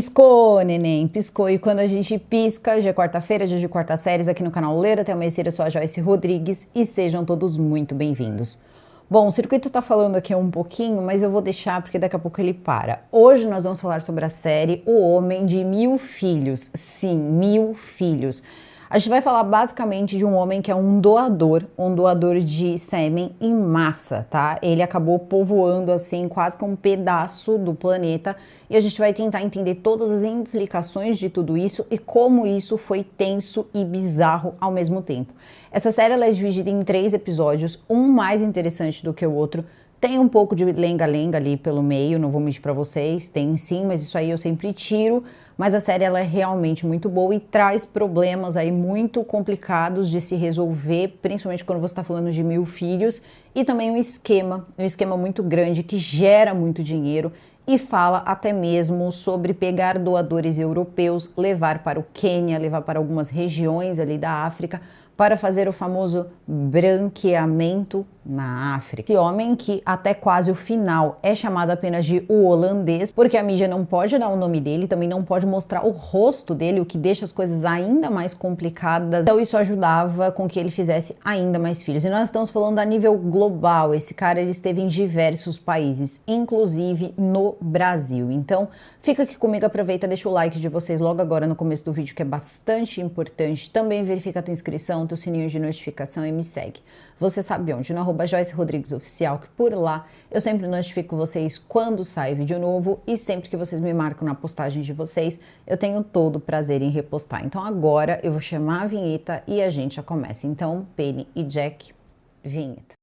Piscou, neném, piscou. E quando a gente pisca, já é quarta-feira, dia de quarta séries aqui no canal Ler Até Amanhecer. Eu sou a Joyce Rodrigues e sejam todos muito bem-vindos. Bom, o circuito tá falando aqui um pouquinho, mas eu vou deixar porque daqui a pouco ele para. Hoje nós vamos falar sobre a série O Homem de 1000 Filhos. Sim, 1000 filhos. A gente vai falar basicamente de um homem que é um doador de sêmen em massa, tá? Ele acabou povoando assim quase que um pedaço do planeta e a gente vai tentar entender todas as implicações de tudo isso e como isso foi tenso e bizarro ao mesmo tempo. Essa série ela é dividida em 3 episódios, um mais interessante do que o outro. Tem um pouco de lenga-lenga ali pelo meio, não vou mentir pra vocês, tem sim, mas isso aí eu sempre tiro. Mas a série ela é realmente muito boa e traz problemas aí muito complicados de se resolver, principalmente quando você está falando de 1000 filhos, e também um esquema muito grande que gera muito dinheiro e fala até mesmo sobre pegar doadores europeus, levar para o Quênia, levar para algumas regiões ali da África, para fazer o famoso branqueamento na África. Esse homem que até quase o final é chamado apenas de o holandês, porque a mídia não pode dar o nome dele, também não pode mostrar o rosto dele, o que deixa as coisas ainda mais complicadas. Então isso ajudava com que ele fizesse ainda mais filhos. E nós estamos falando a nível global. Esse cara ele esteve em diversos países, inclusive no Brasil. Então fica aqui comigo, aproveita, deixa o like de vocês logo agora no começo do vídeo, que é bastante importante. Também verifica a tua inscrição, teu sininho de notificação e me segue. Você sabe onde? No @Joyce Rodrigues Oficial, que por lá eu sempre notifico vocês quando sai vídeo novo e sempre que vocês me marcam na postagem de vocês, eu tenho todo o prazer em repostar. Então agora eu vou chamar a vinheta e a gente já começa. Então, Penny e Jack, vinheta.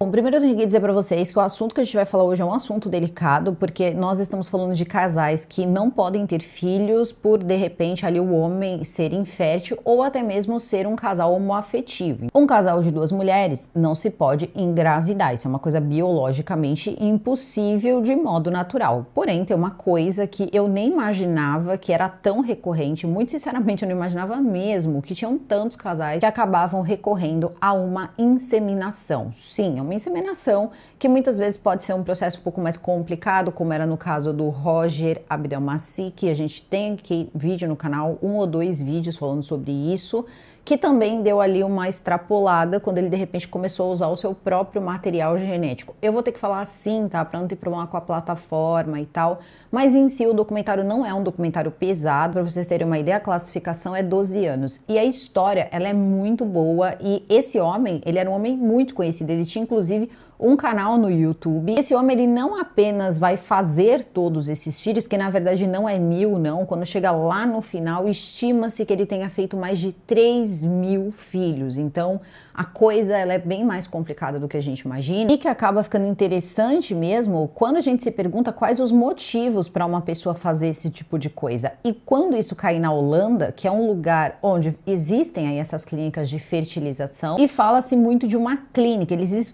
Bom, primeiro eu tenho que dizer para vocês que o assunto que a gente vai falar hoje é um assunto delicado, porque nós estamos falando de casais que não podem ter filhos por, de repente, ali o homem ser infértil ou até mesmo ser um casal homoafetivo. Um casal de 2 mulheres não se pode engravidar, isso é uma coisa biologicamente impossível de modo natural. Porém, tem uma coisa que eu nem imaginava que era tão recorrente, muito sinceramente eu não imaginava mesmo que tinham tantos casais que acabavam recorrendo a uma inseminação. Sim, uma inseminação que muitas vezes pode ser um processo um pouco mais complicado, como era no caso do Roger Abdelmaci, que a gente tem aqui vídeo no canal, 1 ou 2 vídeos falando sobre isso, que também deu ali uma extrapolada quando ele de repente começou a usar o seu próprio material genético. Eu vou ter que falar assim, tá? Pra não ter problema com a plataforma e tal, mas em si o documentário não é um documentário pesado, pra vocês terem uma ideia, a classificação é 12 anos. E a história, ela é muito boa e esse homem, ele era um homem muito conhecido, ele tinha inclusive um canal no YouTube. Esse homem, ele não apenas vai fazer todos esses filhos, que na verdade não é 1000, não. Quando chega lá no final, estima-se que ele tenha feito mais de 3000 filhos. Então, a coisa ela é bem mais complicada do que a gente imagina e que acaba ficando interessante mesmo quando a gente se pergunta quais os motivos para uma pessoa fazer esse tipo de coisa. E quando isso cai na Holanda, que é um lugar onde existem aí essas clínicas de fertilização, e fala-se muito de uma clínica, eles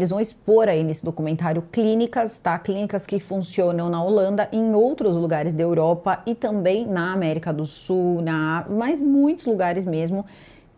vão expor aí nesse documentário clínicas, tá? Clínicas que funcionam na Holanda, em outros lugares da Europa e também na América do Sul, mas muitos lugares mesmo,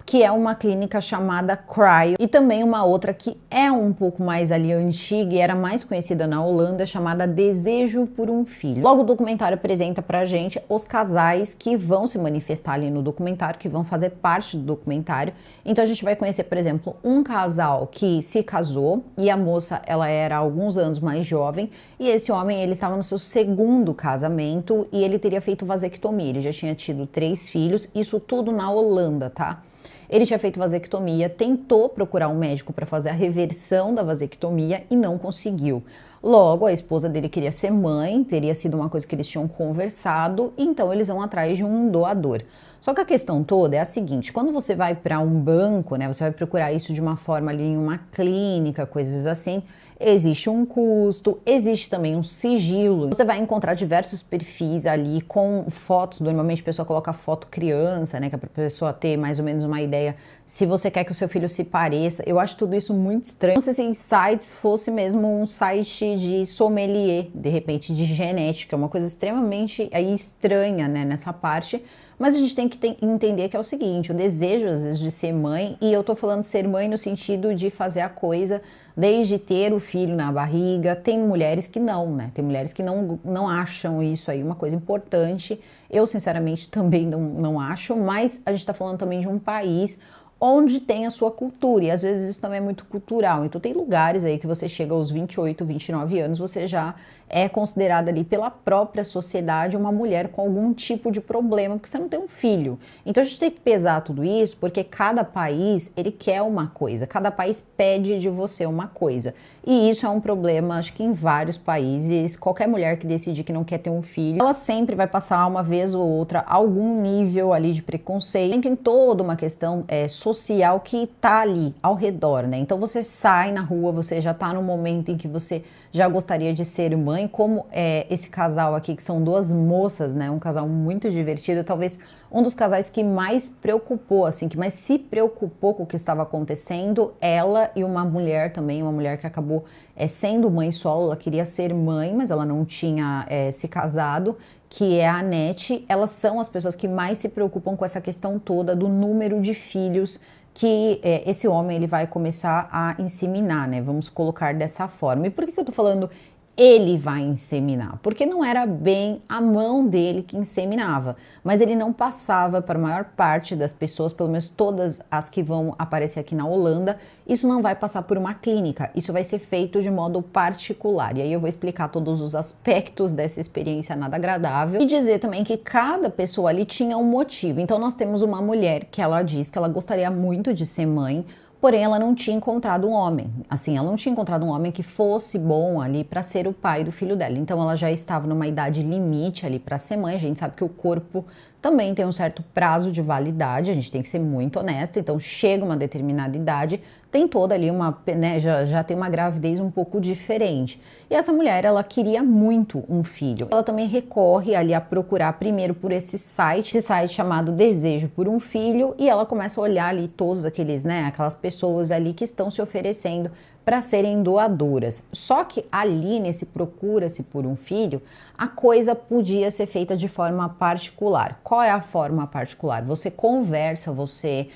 que é uma clínica chamada Cryo, e também uma outra que é um pouco mais ali antiga e era mais conhecida na Holanda, chamada Desejo por um Filho. Logo o documentário apresenta pra gente os casais que vão se manifestar ali no documentário, que vão fazer parte do documentário. Então a gente vai conhecer, por exemplo, um casal que se casou e a moça, ela era alguns anos mais jovem e esse homem, ele estava no seu 2º casamento e ele teria feito vasectomia, ele já tinha tido 3 filhos, isso tudo na Holanda, tá? Ele tinha feito vasectomia, tentou procurar um médico para fazer a reversão da vasectomia e não conseguiu. Logo, a esposa dele queria ser mãe, teria sido uma coisa que eles tinham conversado, então eles vão atrás de um doador. Só que a questão toda é a seguinte, quando você vai para um banco, né, você vai procurar isso de uma forma ali em uma clínica, coisas assim, existe um custo, existe também um sigilo. Você vai encontrar diversos perfis ali com fotos, normalmente a pessoa coloca foto criança, né, que é pra pessoa ter mais ou menos uma ideia se você quer que o seu filho se pareça. Eu acho tudo isso muito estranho. Não sei se sites fosse mesmo um site de sommelier, de repente de genética, uma coisa extremamente aí estranha, né, nessa parte. Mas a gente tem que entender que é o seguinte, o desejo às vezes de ser mãe, e eu tô falando ser mãe no sentido de fazer a coisa desde ter o filho na barriga. Tem mulheres que não, né? Tem mulheres que não acham isso aí uma coisa importante. Eu, sinceramente, também não acho, mas a gente tá falando também de um país onde tem a sua cultura, e às vezes isso também é muito cultural. Então tem lugares aí que você chega aos 28, 29 anos, você já é considerada ali pela própria sociedade uma mulher com algum tipo de problema, porque você não tem um filho. Então a gente tem que pesar tudo isso, porque cada país, ele quer uma coisa, cada país pede de você uma coisa. E isso é um problema, acho que em vários países. Qualquer mulher que decidir que não quer ter um filho, ela sempre vai passar uma vez ou outra algum nível ali de preconceito. Tem toda uma questão social que tá ali ao redor, né? Então você sai na rua, você já tá no momento em que você já gostaria de ser mãe, como esse casal aqui, que são duas moças, né? Um casal muito divertido, talvez um dos casais que mais preocupou, assim, que mais se preocupou com o que estava acontecendo, ela e uma mulher também, uma mulher que acabou sendo mãe solo, ela queria ser mãe, mas ela não tinha se casado, que é a Anete. Elas são as pessoas que mais se preocupam com essa questão toda do número de filhos que esse homem ele vai começar a inseminar, né? Vamos colocar dessa forma. E por que eu tô falando ele vai inseminar? Porque não era bem a mão dele que inseminava, mas ele não passava para a maior parte das pessoas, pelo menos todas as que vão aparecer aqui na Holanda, isso não vai passar por uma clínica, isso vai ser feito de modo particular. E aí eu vou explicar todos os aspectos dessa experiência nada agradável e dizer também que cada pessoa ali tinha um motivo. Então nós temos uma mulher que ela diz que ela gostaria muito de ser mãe, porém ela não tinha encontrado um homem, assim, ela não tinha encontrado um homem que fosse bom ali para ser o pai do filho dela. Então ela já estava numa idade limite ali para ser mãe. A gente sabe que o corpo também tem um certo prazo de validade, a gente tem que ser muito honesto. Então chega uma determinada idade, tem toda ali uma, né, já tem uma gravidez um pouco diferente. E essa mulher, ela queria muito um filho. Ela também recorre ali a procurar primeiro por esse site chamado Desejo por um Filho, e ela começa a olhar ali todos aqueles, né, aquelas pessoas ali que estão se oferecendo para serem doadoras. Só que ali nesse procura-se por um filho, a coisa podia ser feita de forma particular. Qual é a forma particular? Você conversa, você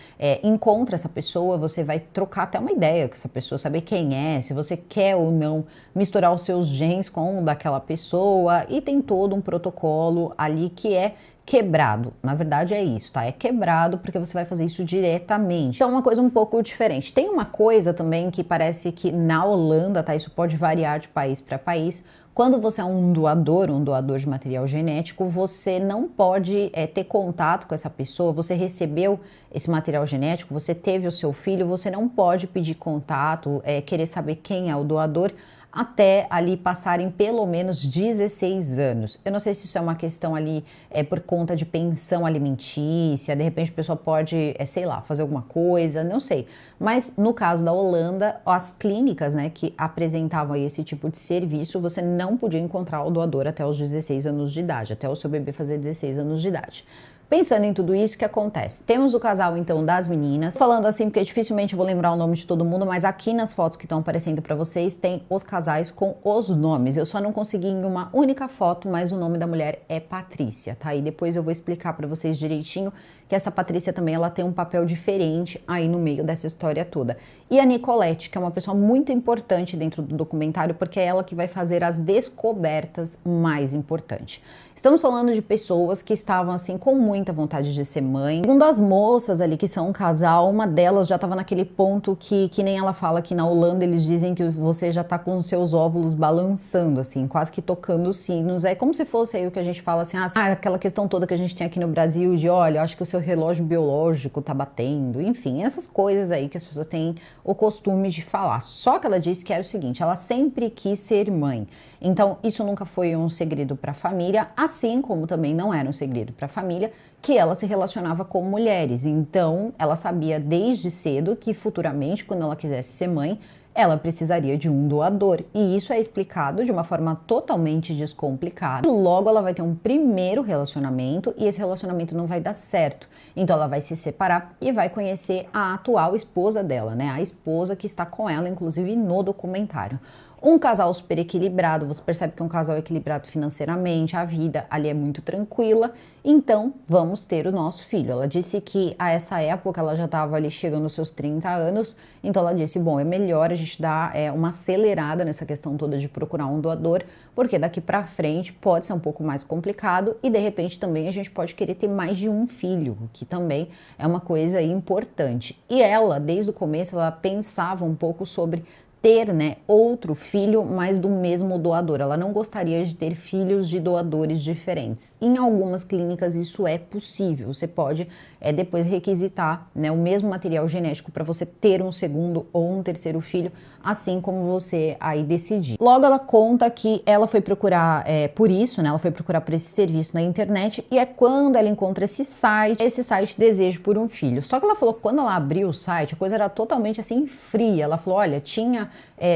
encontra essa pessoa, você vai trocar até uma ideia com essa pessoa, saber quem é, se você quer ou não misturar os seus genes com o daquela pessoa, e tem todo um protocolo ali que é quebrado. Na verdade é isso, tá? É quebrado porque você vai fazer isso diretamente. Então é uma coisa um pouco diferente. Tem uma coisa também que parece que na Holanda, tá? Isso pode variar de país para país. Quando você é um doador de material genético, você não pode ter contato com essa pessoa. Você recebeu esse material genético, você teve o seu filho, você não pode pedir contato, querer saber quem é o doador, até ali passarem pelo menos 16 anos. Eu não sei se isso é uma questão ali por conta de pensão alimentícia, de repente a pessoa pode, sei lá, fazer alguma coisa, não sei. Mas no caso da Holanda, as clínicas, né, que apresentavam aí esse tipo de serviço, você não podia encontrar o doador até os 16 anos de idade, até o seu bebê fazer 16 anos de idade. Pensando em tudo isso, o que acontece? Temos o casal, então, das meninas. Falando assim, porque dificilmente eu vou lembrar o nome de todo mundo, mas aqui nas fotos que estão aparecendo para vocês, tem os casais com os nomes. Eu só não consegui em uma única foto, mas o nome da mulher é Patrícia, tá? E depois eu vou explicar para vocês direitinho que essa Patrícia também, ela tem um papel diferente aí no meio dessa história toda. E a Nicolette, que é uma pessoa muito importante dentro do documentário, porque é ela que vai fazer as descobertas mais importantes. Estamos falando de pessoas que estavam assim com muita vontade de ser mãe. Segundo as moças ali, que são um casal, uma delas já estava naquele ponto que nem ela fala que na Holanda eles dizem que você já tá com os seus óvulos balançando, assim, quase que tocando os sinos. É como se fosse aí o que a gente fala assim, aquela questão toda que a gente tem aqui no Brasil de, olha, acho que o seu relógio biológico tá batendo, enfim, essas coisas aí que as pessoas têm o costume de falar. Só que ela disse que era o seguinte, ela sempre quis ser mãe. Então, isso nunca foi um segredo para a família, assim como também não era um segredo para a família que ela se relacionava com mulheres. Então, ela sabia desde cedo que futuramente, quando ela quisesse ser mãe, ela precisaria de um doador. E isso é explicado de uma forma totalmente descomplicada. E logo ela vai ter um primeiro relacionamento e esse relacionamento não vai dar certo. Então ela vai se separar e vai conhecer a atual esposa dela, né? A esposa que está com ela, inclusive, no documentário. Um casal super equilibrado, você percebe que é um casal equilibrado financeiramente, a vida ali é muito tranquila, então vamos ter o nosso filho. Ela disse que a essa época ela já estava ali chegando aos seus 30 anos, então ela disse, bom, é melhor a gente dar uma acelerada nessa questão toda de procurar um doador, porque daqui para frente pode ser um pouco mais complicado e de repente também a gente pode querer ter mais de um filho, o que também é uma coisa importante. E ela, desde o começo, ela pensava um pouco sobre ter, né, outro filho, mas do mesmo doador. Ela não gostaria de ter filhos de doadores diferentes. Em algumas clínicas isso é possível. Você pode depois requisitar, né, o mesmo material genético para você ter um segundo ou um terceiro filho, assim como você aí decidir. Logo ela conta que ela foi procurar por isso, né, ela foi procurar por esse serviço na internet e é quando ela encontra esse site Desejo por um Filho. Só que ela falou que quando ela abriu o site, a coisa era totalmente assim fria. Ela falou, olha, tinha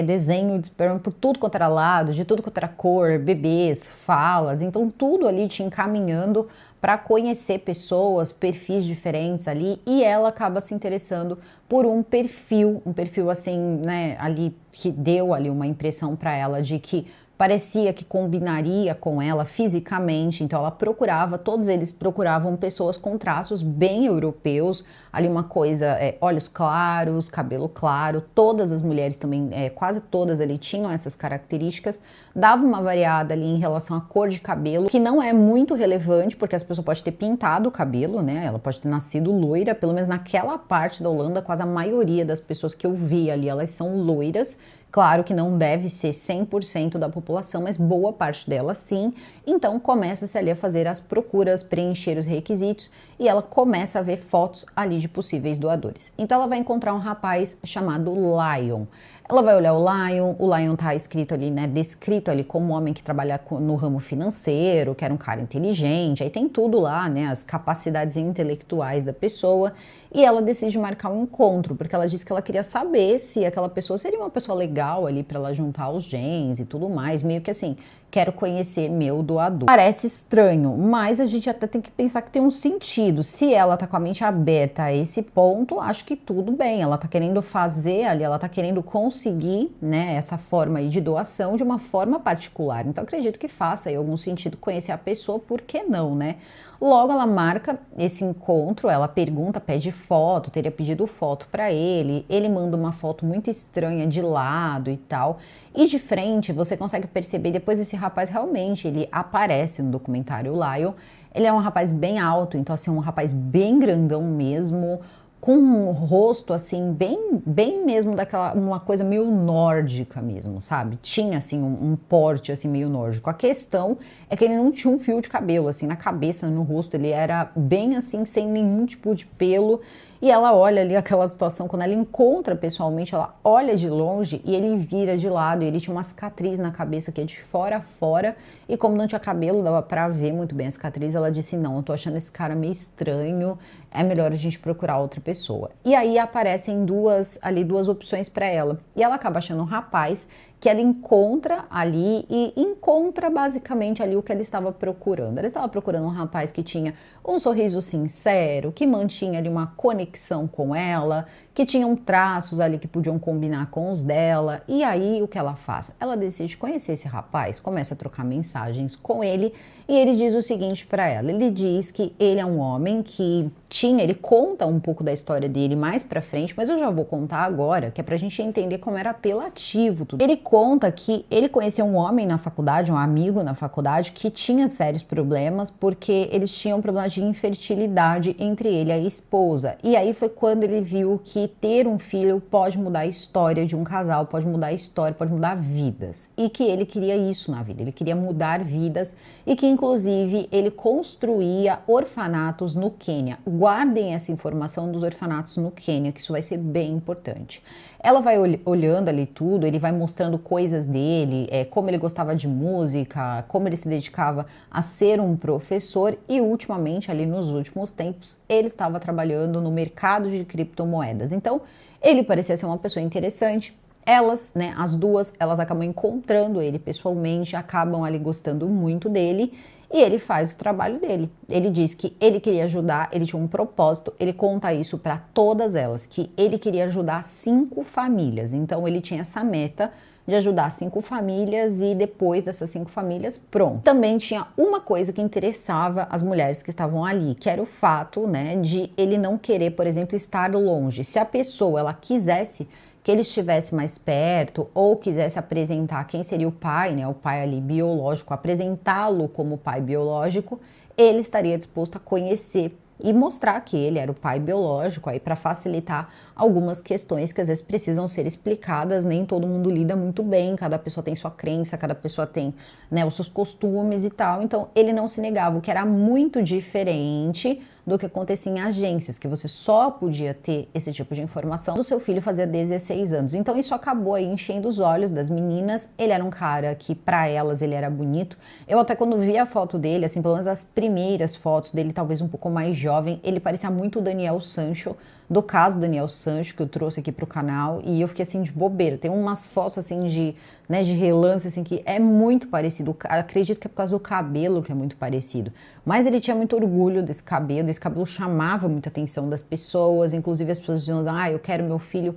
desenho de esperma por tudo quanto era lado, de tudo quanto era cor, bebês, falas, então tudo ali te encaminhando para conhecer pessoas, perfis diferentes ali, e ela acaba se interessando por um perfil assim, né, ali que deu ali uma impressão para ela de que parecia que combinaria com ela fisicamente, então ela procurava, todos eles procuravam pessoas com traços bem europeus, ali uma coisa, olhos claros, cabelo claro, todas as mulheres também, quase todas ali tinham essas características, dava uma variada ali em relação à cor de cabelo, que não é muito relevante, porque as pessoas podem ter pintado o cabelo, né, ela pode ter nascido loira, pelo menos naquela parte da Holanda, quase a maioria das pessoas que eu vi ali, elas são loiras. Claro que não deve ser 100% da população, mas boa parte dela sim. Então começa-se ali a fazer as procuras, preencher os requisitos e ela começa a ver fotos ali de possíveis doadores. Então ela vai encontrar um rapaz chamado Lion. Ela vai olhar o Lion tá escrito ali, né, descrito ali como um homem que trabalha no ramo financeiro, que era um cara inteligente, aí tem tudo lá, né, as capacidades intelectuais da pessoa, e ela decide marcar um encontro, porque ela disse que ela queria saber se aquela pessoa seria uma pessoa legal ali para ela juntar os genes e tudo mais, meio que assim, quero conhecer meu doador. Parece estranho, mas a gente até tem que pensar que tem um sentido. Se ela tá com a mente aberta a esse ponto, acho que tudo bem. Ela tá querendo fazer ali, ela tá querendo conseguir, né, essa forma aí de doação de uma forma particular. Então acredito que faça aí algum sentido conhecer a pessoa, por que não, né? Logo ela marca esse encontro, ela pergunta, pede foto, teria pedido foto para ele manda uma foto muito estranha de lado e tal, e de frente você consegue perceber, depois esse rapaz realmente, ele aparece no documentário, o Lion, ele é um rapaz bem alto, então assim, um rapaz bem grandão mesmo, com um rosto assim, bem mesmo daquela, uma coisa meio nórdica mesmo, sabe? Tinha assim um porte assim meio nórdico. A questão é que ele não tinha um fio de cabelo assim na cabeça, no rosto, ele era bem assim, sem nenhum tipo de pelo. E ela olha ali aquela situação, quando ela encontra pessoalmente, ela olha de longe e ele vira de lado, e ele tinha uma cicatriz na cabeça que é de fora a fora, e como não tinha cabelo, dava pra ver muito bem a cicatriz, ela disse, não, eu tô achando esse cara meio estranho, é melhor a gente procurar outra pessoa. E aí aparecem duas opções para ela, e ela acaba achando um rapaz que ela encontra ali e encontra basicamente ali o que ela estava procurando. Ela estava procurando um rapaz que tinha um sorriso sincero, que mantinha ali uma conexão com ela, que tinham traços ali que podiam combinar com os dela. E aí o que ela faz? Ela decide conhecer esse rapaz, começa a trocar mensagens com ele e ele diz o seguinte para ela. Ele diz que ele é um homem que ele conta um pouco da história dele mais pra frente, mas eu já vou contar agora, que é pra gente entender como era apelativo tudo. Ele conta que ele conheceu um homem na faculdade, um amigo na faculdade, que tinha sérios problemas porque eles tinham problemas de infertilidade entre ele e a esposa. E aí foi quando ele viu que ter um filho pode mudar a história de um casal, pode mudar a história, pode mudar vidas. E que ele queria isso na vida, ele queria mudar vidas e que inclusive ele construía orfanatos no Quênia. Guardem essa informação dos orfanatos no Quênia, que isso vai ser bem importante. Ela vai olhando ali tudo, ele vai mostrando coisas dele, como ele gostava de música, como ele se dedicava a ser um professor e ultimamente, ali nos últimos tempos, ele estava trabalhando no mercado de criptomoedas. Então, ele parecia ser uma pessoa interessante. Elas, né, as duas, elas acabam encontrando ele pessoalmente, acabam ali gostando muito dele e ele faz o trabalho dele. Ele diz que ele queria ajudar, ele tinha um propósito, ele conta isso para todas elas, que ele queria ajudar 5 famílias. Então ele tinha essa meta de ajudar 5 famílias e depois dessas 5 famílias, pronto. Também tinha uma coisa que interessava as mulheres que estavam ali, que era o fato, né, de ele não querer, por exemplo, estar longe. Se a pessoa, ela quisesse que ele estivesse mais perto ou quisesse apresentar quem seria o pai, né, o pai ali biológico, apresentá-lo como pai biológico, ele estaria disposto a conhecer e mostrar que ele era o pai biológico aí para facilitar algumas questões que às vezes precisam ser explicadas, nem todo mundo lida muito bem, cada pessoa tem sua crença, cada pessoa tem, né, os seus costumes e tal, então ele não se negava, o que era muito diferente do que acontecia em agências, que você só podia ter esse tipo de informação do seu filho fazia 16 anos. Então isso acabou aí enchendo os olhos das meninas. Ele era um cara que para elas ele era bonito. Eu até quando vi a foto dele, assim, pelo menos as primeiras fotos dele, talvez um pouco mais jovem, ele parecia muito o Daniel Sancho, do caso Daniel Sancho, que eu trouxe aqui pro canal, e eu fiquei assim de bobeira. Tem umas fotos assim de, né, de relance assim que é muito parecido. Acredito que é por causa do cabelo que é muito parecido. Mas ele tinha muito orgulho desse cabelo chamava muita atenção das pessoas, inclusive as pessoas diziam, eu quero meu filho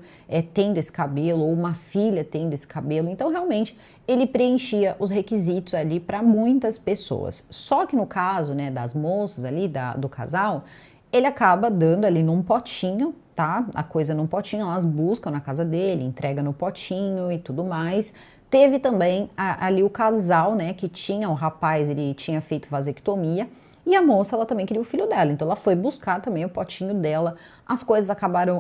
tendo esse cabelo, ou uma filha tendo esse cabelo. Então realmente ele preenchia os requisitos ali para muitas pessoas. Só que no caso, né, das moças ali, do casal, ele acaba dando ali num potinho, tá? A coisa num potinho, elas buscam na casa dele, entrega no potinho e tudo mais. Teve também ali o casal, né, que tinha, o rapaz, ele tinha feito vasectomia, e a moça, ela também queria o filho dela, então ela foi buscar também o potinho dela. As coisas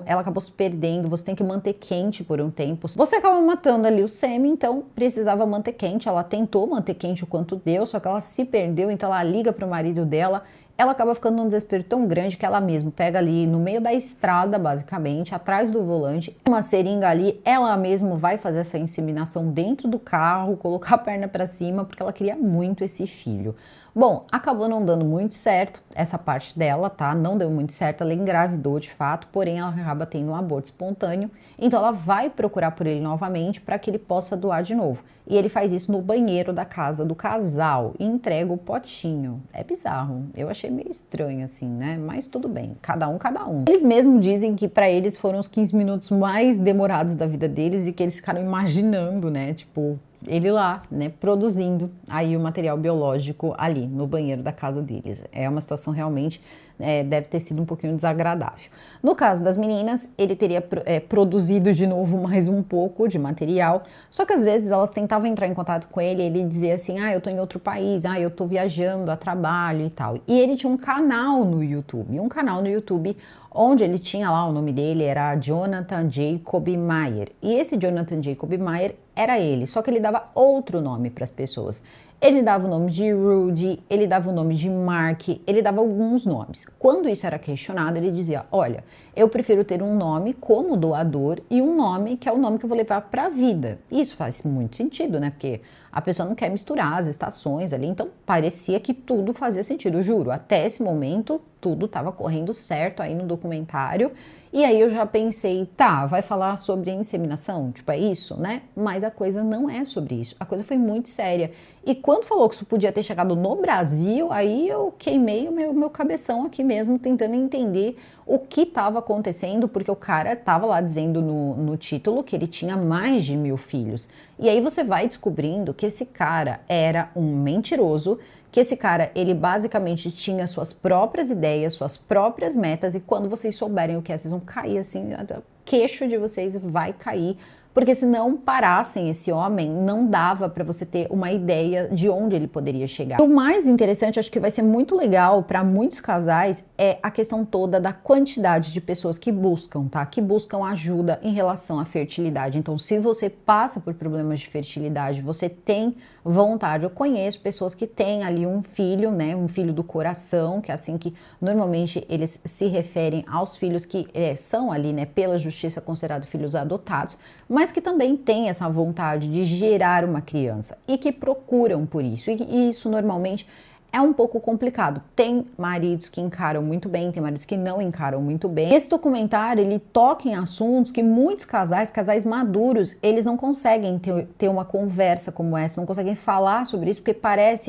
ela acabou se perdendo, você tem que manter quente por um tempo. Você acaba matando ali o sêmen, então precisava manter quente. Ela tentou manter quente o quanto deu, só que ela se perdeu, então ela liga para o marido dela. Ela acaba ficando num desespero tão grande que ela mesma pega ali no meio da estrada, basicamente, atrás do volante, uma seringa ali, ela mesma vai fazer essa inseminação dentro do carro, colocar a perna para cima, porque ela queria muito esse filho. Bom, acabou não dando muito certo essa parte dela, tá? Não deu muito certo, ela engravidou de fato, porém ela acaba tendo um aborto espontâneo, então ela vai procurar por ele novamente para que ele possa doar de novo. E ele faz isso no banheiro da casa do casal e entrega o potinho. É bizarro, eu achei meio estranho assim, né? Mas tudo bem, cada um, cada um. Eles mesmos dizem que para eles foram os 15 minutos mais demorados da vida deles e que eles ficaram imaginando, né? Tipo, ele lá, né, produzindo aí o material biológico ali no banheiro da casa deles. É uma situação realmente, deve ter sido um pouquinho desagradável. No caso das meninas, ele teria produzido de novo mais um pouco de material, só que às vezes elas tentavam entrar em contato com ele, ele dizia assim, eu tô em outro país, eu tô viajando a trabalho e tal. E ele tinha um canal no YouTube, onde ele tinha lá, o nome dele era Jonathan Jacob Meyer. E esse Jonathan Jacob Meyer era ele, só que ele dava outro nome para as pessoas. Ele dava o nome de Rudy, ele dava o nome de Mark, ele dava alguns nomes. Quando isso era questionado, ele dizia, olha, eu prefiro ter um nome como doador e um nome que é o nome que eu vou levar para a vida. Isso faz muito sentido, né? Porque a pessoa não quer misturar as estações ali, então parecia que tudo fazia sentido, eu juro. Até esse momento, tudo estava correndo certo aí no documentário. E aí eu já pensei, vai falar sobre inseminação? Tipo, é isso, né? Mas a coisa não é sobre isso. A coisa foi muito séria. E quando falou que isso podia ter chegado no Brasil, aí eu queimei o meu cabeção aqui mesmo, tentando entender o que estava acontecendo, porque o cara estava lá dizendo no título que ele tinha mais de 1000 filhos. E aí você vai descobrindo que esse cara era um mentiroso, que esse cara, ele basicamente tinha suas próprias ideias, suas próprias metas, e quando vocês souberem o que é, vocês vão cair assim, o queixo de vocês vai cair, porque se não parassem esse homem, não dava para você ter uma ideia de onde ele poderia chegar. O mais interessante, acho que vai ser muito legal para muitos casais, é a questão toda da quantidade de pessoas que buscam, tá? Que buscam ajuda em relação à fertilidade. Então, se você passa por problemas de fertilidade, você tem vontade, eu conheço pessoas que têm ali um filho, né? Um filho do coração, que é assim que normalmente eles se referem aos filhos que são ali, né? Pela justiça considerados filhos adotados, mas que também têm essa vontade de gerar uma criança e que procuram por isso. E isso normalmente é um pouco complicado. Tem maridos que encaram muito bem, tem maridos que não encaram muito bem. Esse documentário, ele toca em assuntos que muitos casais maduros, eles não conseguem ter uma conversa como essa, não conseguem falar sobre isso, porque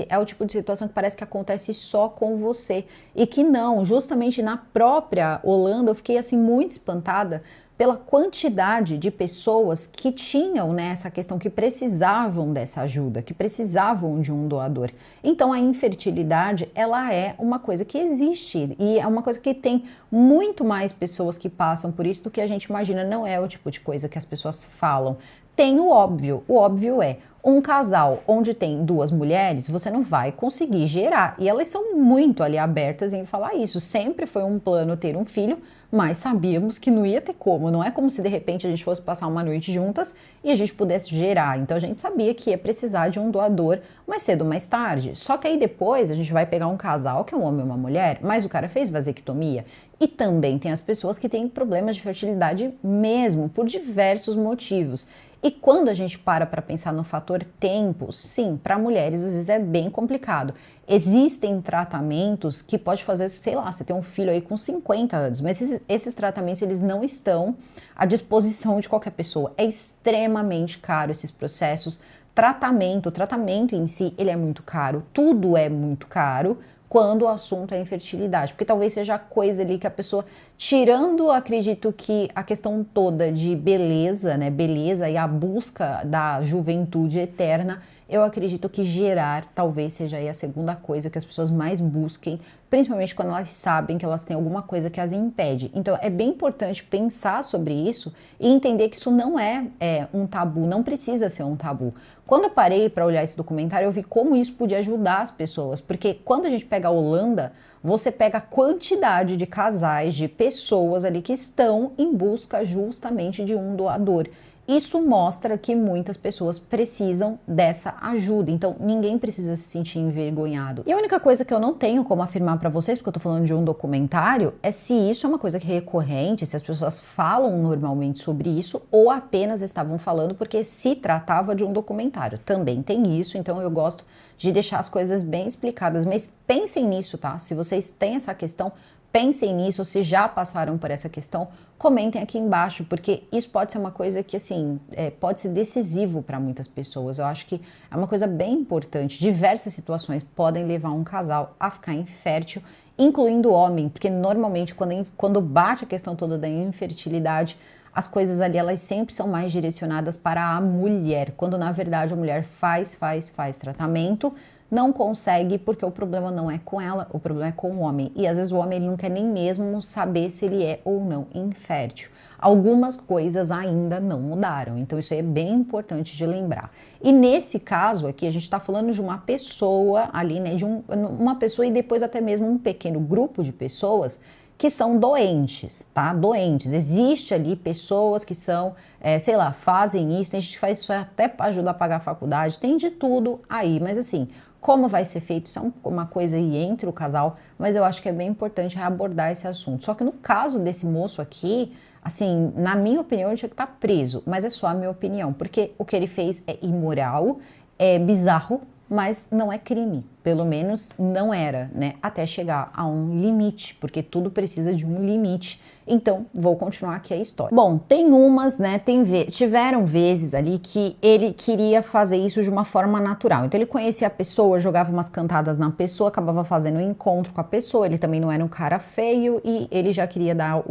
é o tipo de situação que parece que acontece só com você. E que não, justamente na própria Holanda, eu fiquei assim muito espantada pela quantidade de pessoas que tinham, né, essa questão, que precisavam dessa ajuda, que precisavam de um doador. Então a infertilidade, ela é uma coisa que existe e é uma coisa que tem muito mais pessoas que passam por isso do que a gente imagina. Não é o tipo de coisa que as pessoas falam. Tem o óbvio é um casal onde tem duas mulheres, você não vai conseguir gerar. E elas são muito ali abertas em falar isso. Sempre foi um plano ter um filho, mas sabíamos que não ia ter como. Não é como se de repente a gente fosse passar uma noite juntas e a gente pudesse gerar. Então a gente sabia que ia precisar de um doador mais cedo ou mais tarde. Só que aí depois a gente vai pegar um casal que é um homem e uma mulher, mas o cara fez vasectomia. E também tem as pessoas que têm problemas de fertilidade mesmo, por diversos motivos. E quando a gente para pensar no fator tempo, sim, para mulheres às vezes é bem complicado. Existem tratamentos que pode fazer, sei lá, você tem um filho aí com 50 anos, mas esses tratamentos eles não estão à disposição de qualquer pessoa. É extremamente caro esses processos. O tratamento em si, ele é muito caro, tudo é muito caro quando o assunto é infertilidade, porque talvez seja a coisa ali que a pessoa, tirando, acredito que a questão toda de beleza, né, beleza e a busca da juventude eterna, eu acredito que gerar talvez seja aí a segunda coisa que as pessoas mais busquem, principalmente quando elas sabem que elas têm alguma coisa que as impede. Então é bem importante pensar sobre isso e entender que isso não é um tabu, não precisa ser um tabu. Quando eu parei para olhar esse documentário, eu vi como isso podia ajudar as pessoas, porque quando a gente pega a Holanda, você pega a quantidade de casais, de pessoas ali que estão em busca justamente de um doador. Isso mostra que muitas pessoas precisam dessa ajuda, então ninguém precisa se sentir envergonhado. E a única coisa que eu não tenho como afirmar para vocês, porque eu tô falando de um documentário, é se isso é uma coisa que é recorrente, se as pessoas falam normalmente sobre isso ou apenas estavam falando porque se tratava de um documentário. Também tem isso, então eu gosto de deixar as coisas bem explicadas, mas pensem nisso, tá? Se vocês têm essa questão, pensem nisso, se já passaram por essa questão, comentem aqui embaixo, porque isso pode ser uma coisa que, assim, pode ser decisivo para muitas pessoas. Eu acho que é uma coisa bem importante. Diversas situações podem levar um casal a ficar infértil, incluindo o homem, porque normalmente quando bate a questão toda da infertilidade, as coisas ali, elas sempre são mais direcionadas para a mulher, quando na verdade a mulher faz tratamento, não consegue porque o problema não é com ela, o problema é com o homem. E às vezes o homem ele não quer nem mesmo saber se ele é ou não infértil. Algumas coisas ainda não mudaram, então isso aí é bem importante de lembrar. E nesse caso aqui, a gente está falando de uma pessoa ali, né, de uma pessoa e depois até mesmo um pequeno grupo de pessoas que são doentes, tá? Doentes. Existe ali pessoas que são, sei lá, fazem isso, tem gente que faz isso até para ajudar a pagar a faculdade, tem de tudo aí, mas assim, como vai ser feito, isso é uma coisa aí entre o casal, mas eu acho que é bem importante reabordar esse assunto. Só que no caso desse moço aqui, assim, na minha opinião, ele tinha que estar preso, mas é só a minha opinião, porque o que ele fez é imoral, é bizarro, mas não é crime, pelo menos não era, né, até chegar a um limite, porque tudo precisa de um limite. Então, vou continuar aqui a história. Bom, tem umas, né, tiveram vezes ali que ele queria fazer isso de uma forma natural. Então, ele conhecia a pessoa, jogava umas cantadas na pessoa, acabava fazendo um encontro com a pessoa. Ele também não era um cara feio e ele já queria dar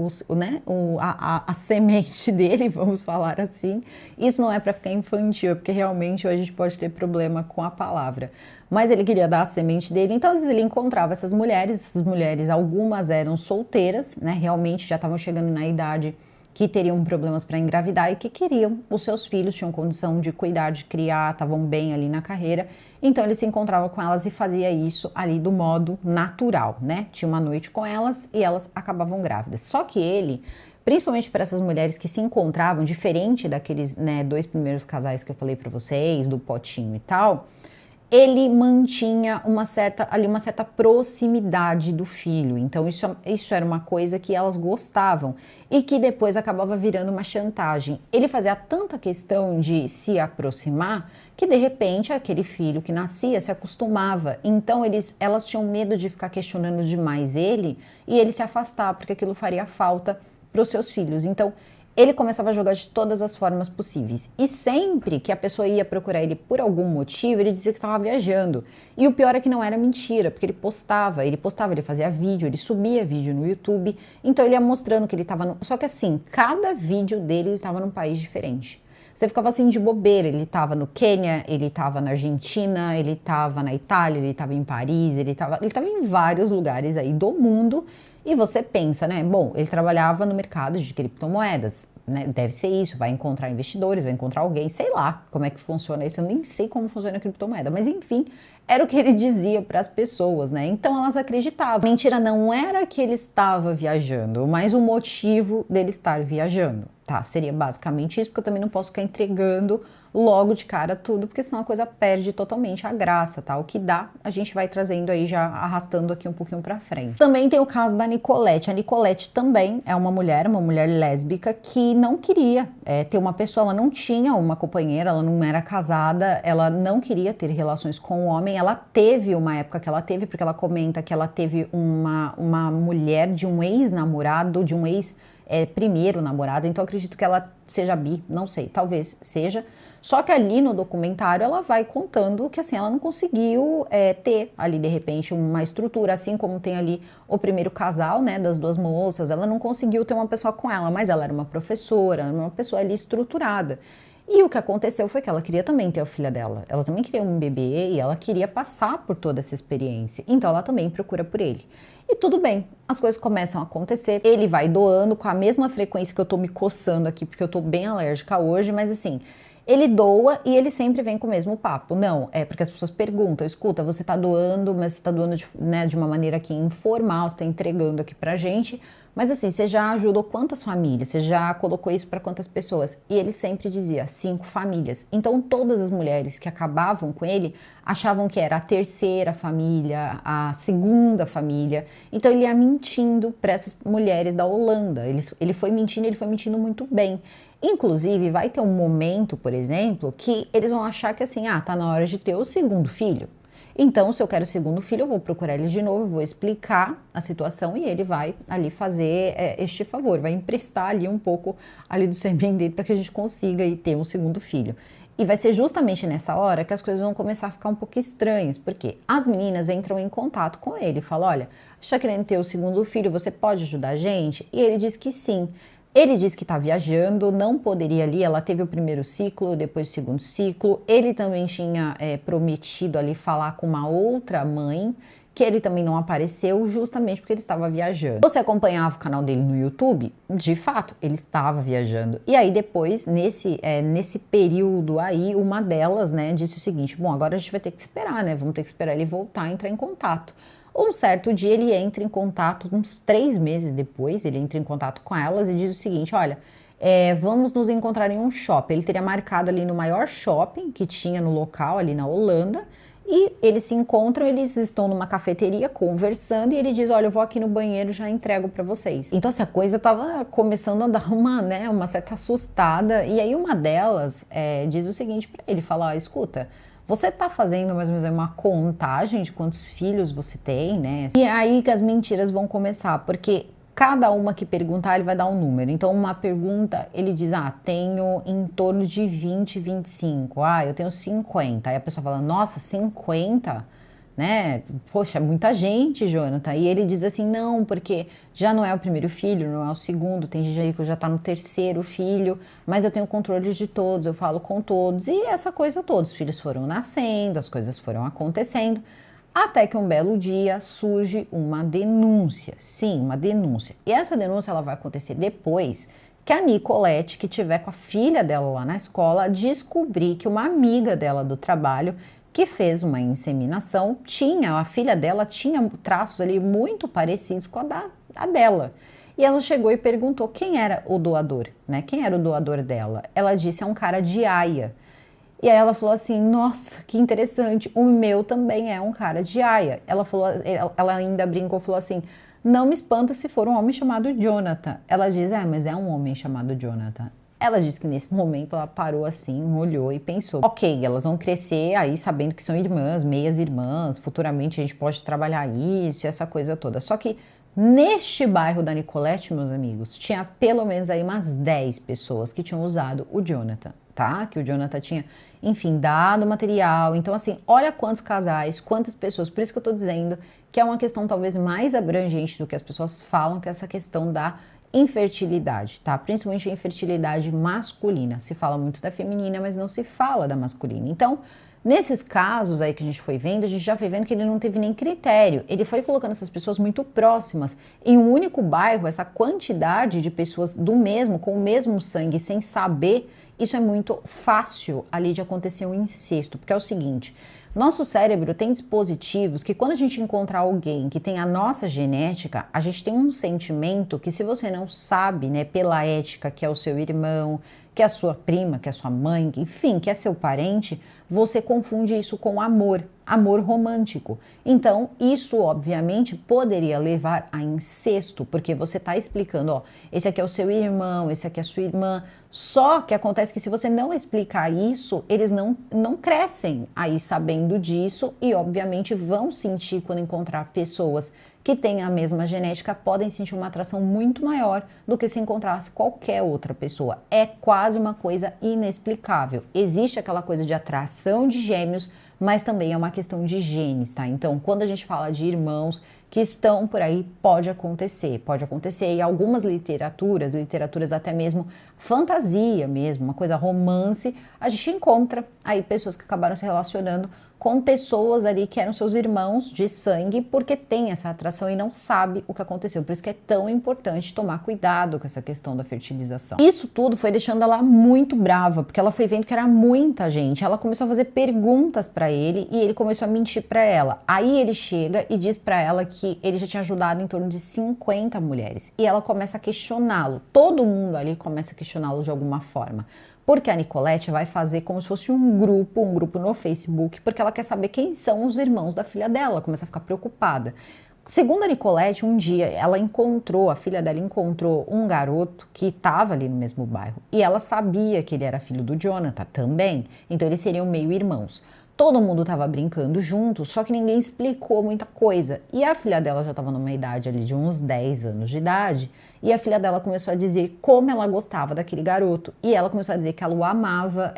a semente dele, vamos falar assim. Isso não é para ficar infantil, porque realmente a gente pode ter problema com a palavra. Mas ele queria dar a semente dele, então às vezes ele encontrava essas mulheres, algumas eram solteiras, né, realmente já estavam chegando na idade que teriam problemas para engravidar e que queriam os seus filhos, tinham condição de cuidar, de criar, estavam bem ali na carreira, então ele se encontrava com elas e fazia isso ali do modo natural, né, tinha uma noite com elas e elas acabavam grávidas. Só que ele, principalmente para essas mulheres que se encontravam, diferente daqueles, né, 2 primeiros casais que eu falei para vocês, do potinho e tal, ele mantinha uma certa proximidade do filho. Então isso era uma coisa que elas gostavam e que depois acabava virando uma chantagem. Ele fazia tanta questão de se aproximar que de repente aquele filho que nascia se acostumava. Então elas tinham medo de ficar questionando demais ele e ele se afastar porque aquilo faria falta para os seus filhos. Então ele começava a jogar de todas as formas possíveis. E sempre que a pessoa ia procurar ele por algum motivo, ele dizia que estava viajando. E o pior é que não era mentira, porque ele fazia vídeo, ele subia vídeo no YouTube, então ele ia mostrando que ele estava no... Só que assim, cada vídeo dele ele estava num país diferente. Você ficava assim de bobeira, ele estava no Quênia, ele estava na Argentina, ele estava na Itália, ele estava em Paris, ele estava em vários lugares aí do mundo. E você pensa, né? Bom, ele trabalhava no mercado de criptomoedas, né? Deve ser isso, vai encontrar investidores, vai encontrar alguém, sei lá como é que funciona isso, eu nem sei como funciona a criptomoeda, mas enfim, era o que ele dizia para as pessoas, né? Então elas acreditavam. Mentira não era que ele estava viajando, mas o motivo dele estar viajando, tá? Seria basicamente isso, porque eu também não posso ficar entregando logo de cara tudo, porque senão a coisa perde totalmente a graça, tá? O que dá, a gente vai trazendo aí, já arrastando aqui um pouquinho pra frente. Também tem o caso da Nicolette. A Nicolette também é uma mulher lésbica, que não queria ter uma pessoa, ela não tinha uma companheira, ela não era casada, ela não queria ter relações com o homem. Ela teve uma época que ela teve, porque ela comenta que ela teve uma mulher de um ex-namorado, de um primeiro namorado, então eu acredito que ela seja bi, não sei, talvez seja. Só que ali no documentário ela vai contando que assim, ela não conseguiu ter ali de repente uma estrutura, assim como tem ali o primeiro casal, né, das duas moças, ela não conseguiu ter uma pessoa com ela, mas ela era uma professora, uma pessoa ali estruturada. E o que aconteceu foi que ela queria também ter a filha dela, ela também queria um bebê e ela queria passar por toda essa experiência, então ela também procura por ele. E tudo bem, as coisas começam a acontecer, ele vai doando com a mesma frequência que eu tô me coçando aqui, porque eu tô bem alérgica hoje, mas assim, ele doa e ele sempre vem com o mesmo papo. Não, é porque as pessoas perguntam, escuta, você tá doando, mas você tá doando de uma maneira aqui informal, você tá entregando aqui pra gente, mas assim, você já ajudou quantas famílias? Você já colocou isso para quantas pessoas? E ele sempre dizia 5 famílias. Então todas as mulheres que acabavam com ele achavam que era a terceira família, a segunda família. Então ele ia mentindo para essas mulheres da Holanda. Ele foi mentindo muito bem. Inclusive, vai ter um momento, por exemplo, que eles vão achar que assim, tá na hora de ter o segundo filho. Então, se eu quero o segundo filho, eu vou procurar ele de novo, eu vou explicar a situação e ele vai ali fazer este favor, vai emprestar ali um pouco ali do sêmen dele para que a gente consiga aí ter um segundo filho. E vai ser justamente nessa hora que as coisas vão começar a ficar um pouco estranhas, porque as meninas entram em contato com ele, falam, olha, a gente está querendo ter o segundo filho, você pode ajudar a gente? E ele diz que sim. Ele disse que está viajando, não poderia ali, ela teve o primeiro ciclo, depois o segundo ciclo. Ele também tinha prometido ali falar com uma outra mãe, que ele também não apareceu, justamente porque ele estava viajando. Você acompanhava o canal dele no YouTube? De fato, ele estava viajando. E aí depois, nesse período aí, uma delas, né, disse o seguinte, bom, agora a gente vai ter que esperar, né, vamos ter que esperar ele voltar a entrar em contato. Um certo dia ele entra em contato, uns 3 meses depois, ele entra em contato com elas e diz o seguinte, olha, vamos nos encontrar em um shopping. Ele teria marcado ali no maior shopping que tinha no local, ali na Holanda, e eles se encontram, eles estão numa cafeteria conversando e ele diz, olha, eu vou aqui no banheiro, já entrego pra vocês. Então essa coisa tava começando a dar uma certa assustada, e aí uma delas diz o seguinte pra ele, fala, escuta, você tá fazendo mais ou menos uma contagem de quantos filhos você tem, né? E é aí que as mentiras vão começar, porque cada uma que perguntar, ele vai dar um número. Então, uma pergunta, ele diz, tenho em torno de 20, 25. Eu tenho 50. Aí a pessoa fala, nossa, 50? Né? Poxa, muita gente, Jonathan. E ele diz assim, não, porque já não é o primeiro filho, não é o segundo, tem gente aí que já tá no terceiro filho, mas eu tenho controle de todos, eu falo com todos, e essa coisa toda, os filhos foram nascendo, as coisas foram acontecendo, até que um belo dia surge uma denúncia, sim, uma denúncia. E essa denúncia ela vai acontecer depois que a Nicolette, que tiver com a filha dela lá na escola, descobrir que uma amiga dela do trabalho que fez uma inseminação, a filha dela tinha traços ali muito parecidos com a dela. E ela chegou e perguntou quem era o doador, né? Quem era o doador dela? Ela disse, é um cara de Haia. E aí ela falou assim, nossa, que interessante, o meu também é um cara de Haia. Ela ainda brincou, falou assim, não me espanta se for um homem chamado Jonathan. Ela diz, mas é um homem chamado Jonathan. Ela disse que nesse momento ela parou assim, olhou e pensou, ok, elas vão crescer aí sabendo que são irmãs, meias irmãs, futuramente a gente pode trabalhar isso e essa coisa toda. Só que Neste bairro da Nicolette, meus amigos, tinha pelo menos aí umas 10 pessoas que tinham usado o Jonathan, tá? Que o Jonathan tinha, enfim, dado material. Então, assim, olha quantos casais, quantas pessoas. Por isso que eu tô dizendo que é uma questão talvez mais abrangente do que as pessoas falam, que é essa questão da infertilidade, tá? Principalmente a infertilidade masculina. Se fala muito da feminina, mas não se fala da masculina. Então, nesses casos aí que a gente foi vendo, a gente já foi vendo que ele não teve nem critério. Ele foi colocando essas pessoas muito próximas em um único bairro, essa quantidade de pessoas do mesmo, com o mesmo sangue, sem saber, isso é muito fácil ali de acontecer um incesto, porque é o seguinte, nosso cérebro tem dispositivos que quando a gente encontra alguém que tem a nossa genética, a gente tem um sentimento que se você não sabe, né, pela ética, que é o seu irmão, que é a sua prima, que é a sua mãe, enfim, que é seu parente, você confunde isso com amor, amor romântico. Então, isso obviamente poderia levar a incesto, porque você está explicando, ó, esse aqui é o seu irmão, esse aqui é a sua irmã. Só que acontece que se você não explicar isso, eles não crescem aí sabendo disso e obviamente vão sentir quando encontrar pessoas que têm a mesma genética, podem sentir uma atração muito maior do que se encontrasse qualquer outra pessoa. É quase uma coisa inexplicável. Existe aquela coisa de atração de gêmeos, mas também é uma questão de genes, tá? Então, quando a gente fala de irmãos que estão por aí, pode acontecer. E algumas literaturas até mesmo fantasia mesmo, uma coisa romance, a gente encontra aí pessoas que acabaram se relacionando com pessoas ali que eram seus irmãos de sangue, porque tem essa atração e não sabe o que aconteceu. Por isso que é tão importante tomar cuidado com essa questão da fertilização. Isso tudo foi deixando ela muito brava, porque ela foi vendo que era muita gente. Ela começou a fazer perguntas para ele e ele começou a mentir para ela. Aí ele chega e diz para ela que ele já tinha ajudado em torno de 50 mulheres. E ela começa a questioná-lo. Todo mundo ali começa a questioná-lo de alguma forma. Porque a Nicolette vai fazer como se fosse um grupo no Facebook, porque ela quer saber quem são os irmãos da filha dela, começa a ficar preocupada. Segundo a Nicolette, um dia a filha dela encontrou um garoto que estava ali no mesmo bairro, e ela sabia que ele era filho do Jonathan também, então eles seriam meio irmãos. Todo mundo estava brincando junto, só que ninguém explicou muita coisa. E a filha dela já estava numa idade ali de uns 10 anos de idade, e a filha dela começou a dizer como ela gostava daquele garoto. E ela começou a dizer que ela o amava,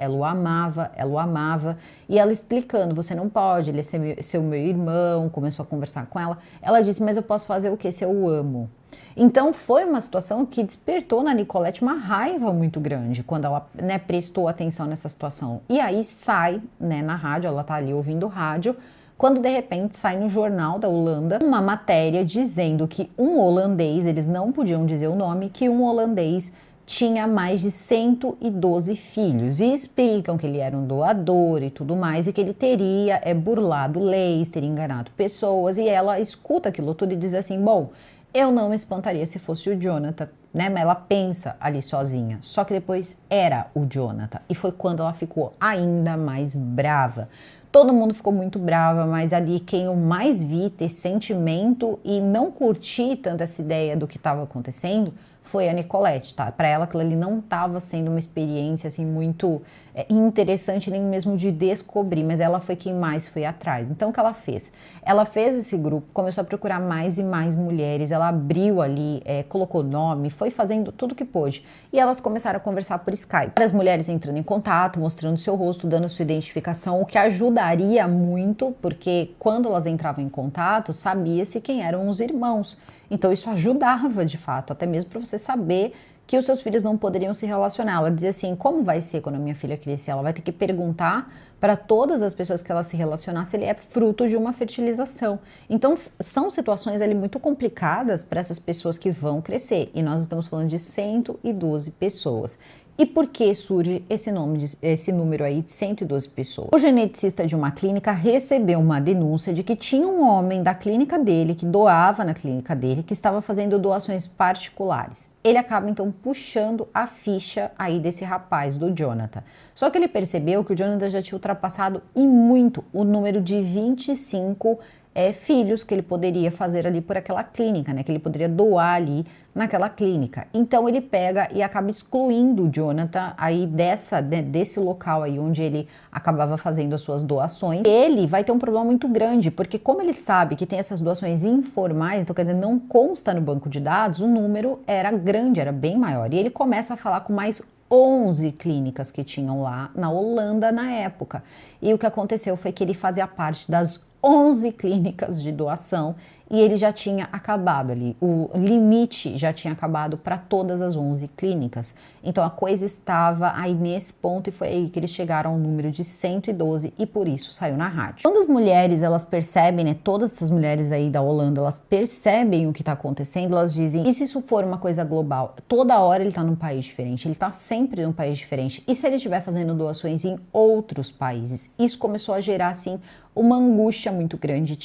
e ela explicando, você não pode, ele é seu meu irmão, começou a conversar com ela. Ela disse, mas eu posso fazer o que se eu o amo? Então foi uma situação que despertou na Nicolette uma raiva muito grande quando ela, né, prestou atenção nessa situação. E aí sai, né, na rádio, ela tá ali ouvindo rádio, quando de repente sai no jornal da Holanda uma matéria dizendo que um holandês, eles não podiam dizer o nome, que um holandês tinha mais de 112 filhos e explicam que ele era um doador e tudo mais e que ele teria burlado leis, teria enganado pessoas, e ela escuta aquilo tudo e diz assim, bom, eu não me espantaria se fosse o Jonathan, né? Mas ela pensa ali sozinha. Só que depois era o Jonathan. E foi quando ela ficou ainda mais brava. Todo mundo ficou muito brava, mas ali quem eu mais vi ter sentimento e não curtir tanto essa ideia do que estava acontecendo foi a Nicolette, tá? Para ela aquilo ali não estava sendo uma experiência assim muito interessante nem mesmo de descobrir, mas ela foi quem mais foi atrás. Então o que ela fez? Ela fez esse grupo, começou a procurar mais e mais mulheres, ela abriu ali, colocou nome, foi fazendo tudo que pôde e elas começaram a conversar por Skype. As mulheres entrando em contato, mostrando seu rosto, dando sua identificação, o que ajudaria muito, porque quando elas entravam em contato, sabia-se quem eram os irmãos. Então isso ajudava de fato, até mesmo para você saber que os seus filhos não poderiam se relacionar. Ela dizia assim, como vai ser quando a minha filha crescer? Ela vai ter que perguntar para todas as pessoas que ela se relacionar se ele é fruto de uma fertilização. Então são situações ali muito complicadas para essas pessoas que vão crescer. E nós estamos falando de 112 pessoas. E por que surge esse número aí de 112 pessoas? O geneticista de uma clínica recebeu uma denúncia de que tinha um homem da clínica dele, que doava na clínica dele, que estava fazendo doações particulares. Ele acaba então puxando a ficha aí desse rapaz, do Jonathan. Só que ele percebeu que o Jonathan já tinha ultrapassado e muito o número de 25 filhos que ele poderia fazer ali por aquela clínica, né? Que ele poderia doar ali naquela clínica. Então ele pega e acaba excluindo o Jonathan aí desse local aí onde ele acabava fazendo as suas doações. Ele vai ter um problema muito grande, porque como ele sabe que tem essas doações informais, então quer dizer, não consta no banco de dados, o número era grande, era bem maior. E ele começa a falar com mais 11 clínicas que tinham lá na Holanda na época. E o que aconteceu foi que ele fazia parte das 11 clínicas de doação e ele já tinha acabado ali, o limite já tinha acabado para todas as 11 clínicas. Então a coisa estava aí nesse ponto e foi aí que eles chegaram ao número de 112 e por isso saiu na rádio. Quando as mulheres, elas percebem, né, todas essas mulheres aí da Holanda, elas percebem o que está acontecendo, elas dizem, e se isso for uma coisa global? Toda hora ele está num país diferente, ele está sempre num país diferente. E se ele estiver fazendo doações em outros países? Isso começou a gerar, assim, uma angústia muito grande.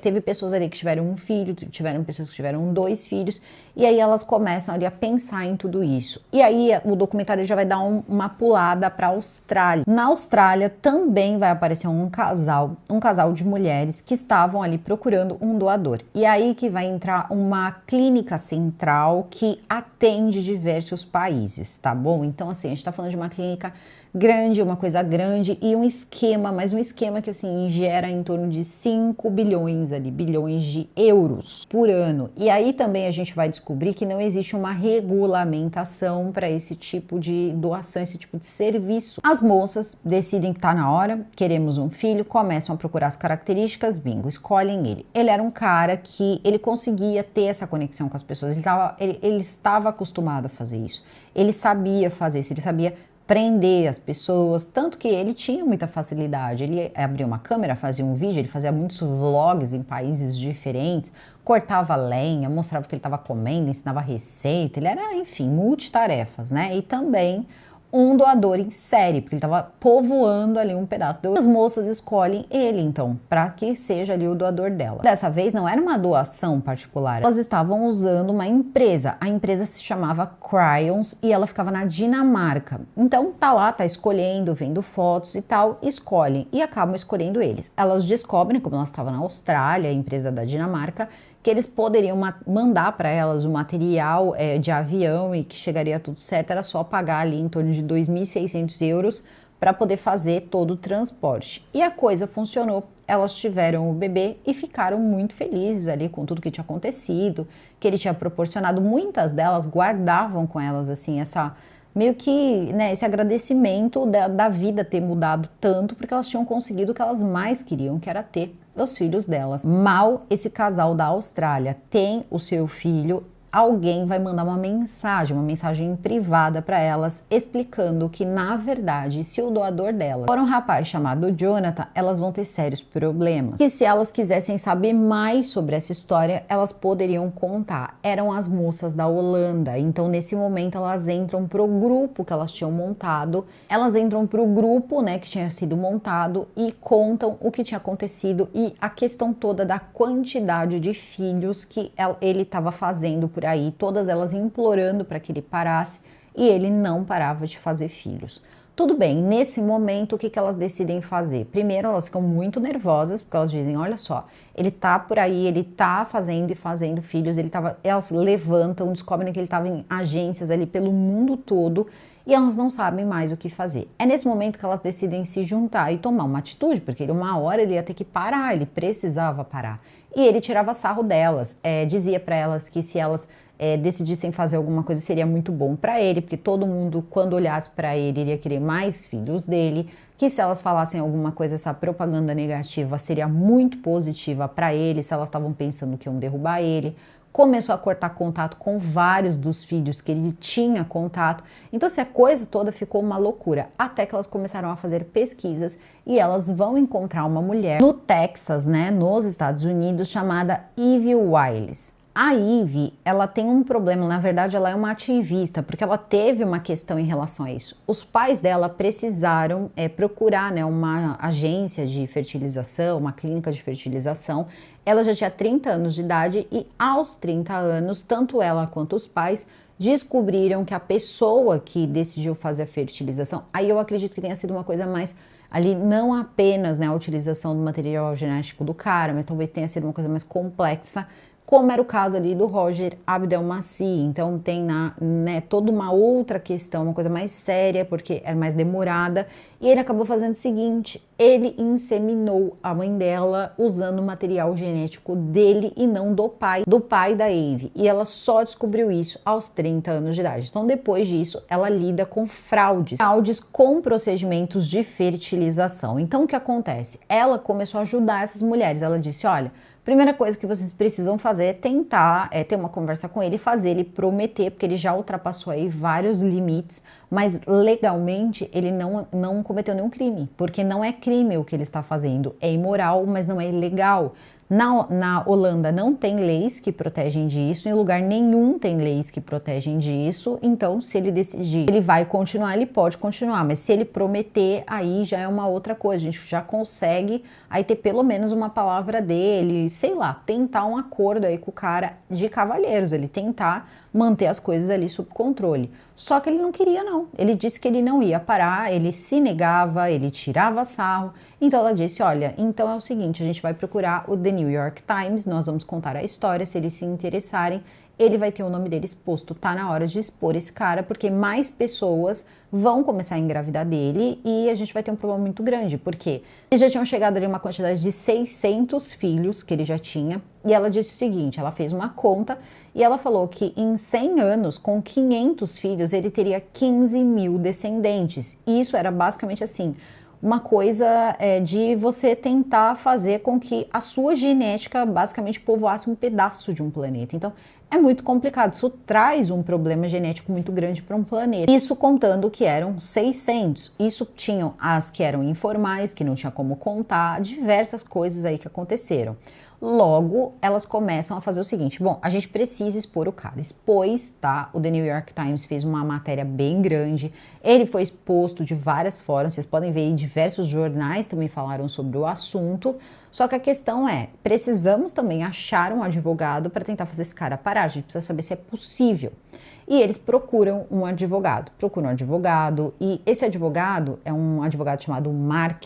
Teve pessoas ali que tiveram um filho, tiveram pessoas que tiveram 2 filhos, e aí elas começam ali a pensar em tudo isso. E aí o documentário já vai dar uma pulada para a Austrália. Na Austrália também vai aparecer um casal de mulheres que estavam ali procurando um doador. E aí que vai entrar uma clínica central que atende diversos países, tá bom? Então assim, a gente tá falando de uma clínica grande, uma coisa grande e um esquema, mas um esquema que assim gera em torno de 5 bilhões de euros por ano. E aí também a gente vai descobrir que não existe uma regulamentação para esse tipo de doação, esse tipo de serviço. As moças decidem que tá na hora, queremos um filho, começam a procurar as características, bingo, escolhem ele. Ele era um cara que ele conseguia ter essa conexão com as pessoas, ele estava acostumado a fazer isso, ele sabia fazer isso, ele sabia prender as pessoas, tanto que ele tinha muita facilidade, ele abria uma câmera, fazia um vídeo, ele fazia muitos vlogs em países diferentes, cortava lenha, mostrava o que ele estava comendo, ensinava receita, ele era, enfim, multitarefas, né? E também um doador em série, porque ele estava povoando ali um pedaço. As moças escolhem ele, então, para que seja ali o doador dela. Dessa vez não era uma doação particular, elas estavam usando uma empresa. A empresa se chamava Cryons e ela ficava na Dinamarca. Então tá escolhendo, vendo fotos e tal, escolhem e acabam escolhendo eles. Elas descobrem, como elas estavam na Austrália, a empresa da Dinamarca, que eles poderiam mandar para elas o material de avião e que chegaria tudo certo, era só pagar ali em torno de 2.600 euros para poder fazer todo o transporte. E a coisa funcionou, elas tiveram o bebê e ficaram muito felizes ali com tudo que tinha acontecido, que ele tinha proporcionado. Muitas delas guardavam com elas assim meio que, né, esse agradecimento da vida ter mudado tanto, porque elas tinham conseguido o que elas mais queriam, que era ter os filhos delas. Mal esse casal da Austrália tem o seu filho, alguém vai mandar uma mensagem privada para elas, explicando que, na verdade, se o doador delas for um rapaz chamado Jonathan, elas vão ter sérios problemas. Que se elas quisessem saber mais sobre essa história, elas poderiam contar. Eram as moças da Holanda, então nesse momento elas entram pro grupo que elas tinham montado, né, que tinha sido montado e contam o que tinha acontecido e a questão toda da quantidade de filhos que ele estava fazendo por aí, todas elas implorando para que ele parasse e ele não parava de fazer filhos. Tudo bem, nesse momento o que elas decidem fazer? Primeiro elas ficam muito nervosas porque elas dizem, olha só, ele tá por aí, ele tá fazendo e fazendo filhos, elas levantam, descobrem que ele estava em agências ali pelo mundo todo e elas não sabem mais o que fazer. É nesse momento que elas decidem se juntar e tomar uma atitude, porque uma hora ele ia ter que parar, ele precisava parar. E ele tirava sarro delas, dizia para elas que se elas decidissem fazer alguma coisa seria muito bom para ele, porque todo mundo, quando olhasse para ele, iria querer mais filhos dele, que se elas falassem alguma coisa, essa propaganda negativa seria muito positiva para ele, se elas estavam pensando que iam derrubar ele. Começou a cortar contato com vários dos filhos que ele tinha contato. Então, a coisa toda ficou uma loucura. Até que elas começaram a fazer pesquisas e elas vão encontrar uma mulher no Texas, né, nos Estados Unidos, chamada Ivy Wiles. A Ivy, ela tem um problema, na verdade ela é uma ativista, porque ela teve uma questão em relação a isso. Os pais dela precisaram procurar, né, uma agência de fertilização, uma clínica de fertilização. Ela já tinha 30 anos de idade e aos 30 anos, tanto ela quanto os pais descobriram que a pessoa que decidiu fazer a fertilização, aí eu acredito que tenha sido uma coisa mais ali não apenas, né, a utilização do material genético do cara, mas talvez tenha sido uma coisa mais complexa, como era o caso ali do Roger Abdelmaci. Então tem né, toda uma outra questão, uma coisa mais séria, porque era mais demorada, e ele acabou fazendo o seguinte, ele inseminou a mãe dela usando o material genético dele e não do pai da Eve, e ela só descobriu isso aos 30 anos de idade. Então depois disso, ela lida com fraudes com procedimentos de fertilização. Então o que acontece? Ela começou a ajudar essas mulheres, ela disse, olha, primeira coisa que vocês precisam fazer é tentar ter uma conversa com ele e fazer ele prometer, porque ele já ultrapassou aí vários limites, mas legalmente ele não cometeu nenhum crime, porque não é crime o que ele está fazendo, é imoral, mas não é ilegal. Na Holanda não tem leis que protegem disso, em lugar nenhum tem leis que protegem disso, então se ele decidir, ele vai continuar, ele pode continuar, mas se ele prometer, aí já é uma outra coisa, a gente já consegue aí ter pelo menos uma palavra dele, sei lá, tentar um acordo aí com o cara de cavalheiros, ele tentar manter as coisas ali sob controle. Só que ele não queria não, ele disse que ele não ia parar, ele se negava, ele tirava sarro, então ela disse, olha, então é o seguinte, a gente vai procurar o The New York Times, nós vamos contar a história, se eles se interessarem, ele vai ter o nome dele exposto, tá na hora de expor esse cara, porque mais pessoas vão começar a engravidar dele e a gente vai ter um problema muito grande, porque eles já tinham chegado ali uma quantidade de 600 filhos que ele já tinha, e ela disse o seguinte, ela fez uma conta e ela falou que em 100 anos, com 500 filhos, ele teria 15 mil descendentes, e isso era basicamente assim, uma coisa de você tentar fazer com que a sua genética basicamente povoasse um pedaço de um planeta. Então, é muito complicado, isso traz um problema genético muito grande para um planeta. Isso contando que eram 600, isso tinham as que eram informais, que não tinha como contar, diversas coisas aí que aconteceram. Logo, elas começam a fazer o seguinte, bom, a gente precisa expor o cara. Expôs, tá? O The New York Times fez uma matéria bem grande, ele foi exposto de várias formas, vocês podem ver aí, diversos jornais também falaram sobre o assunto, só que a questão é, precisamos também achar um advogado para tentar fazer esse cara parar, a gente precisa saber se é possível. E eles procuram um advogado, e esse advogado é um advogado chamado Mark.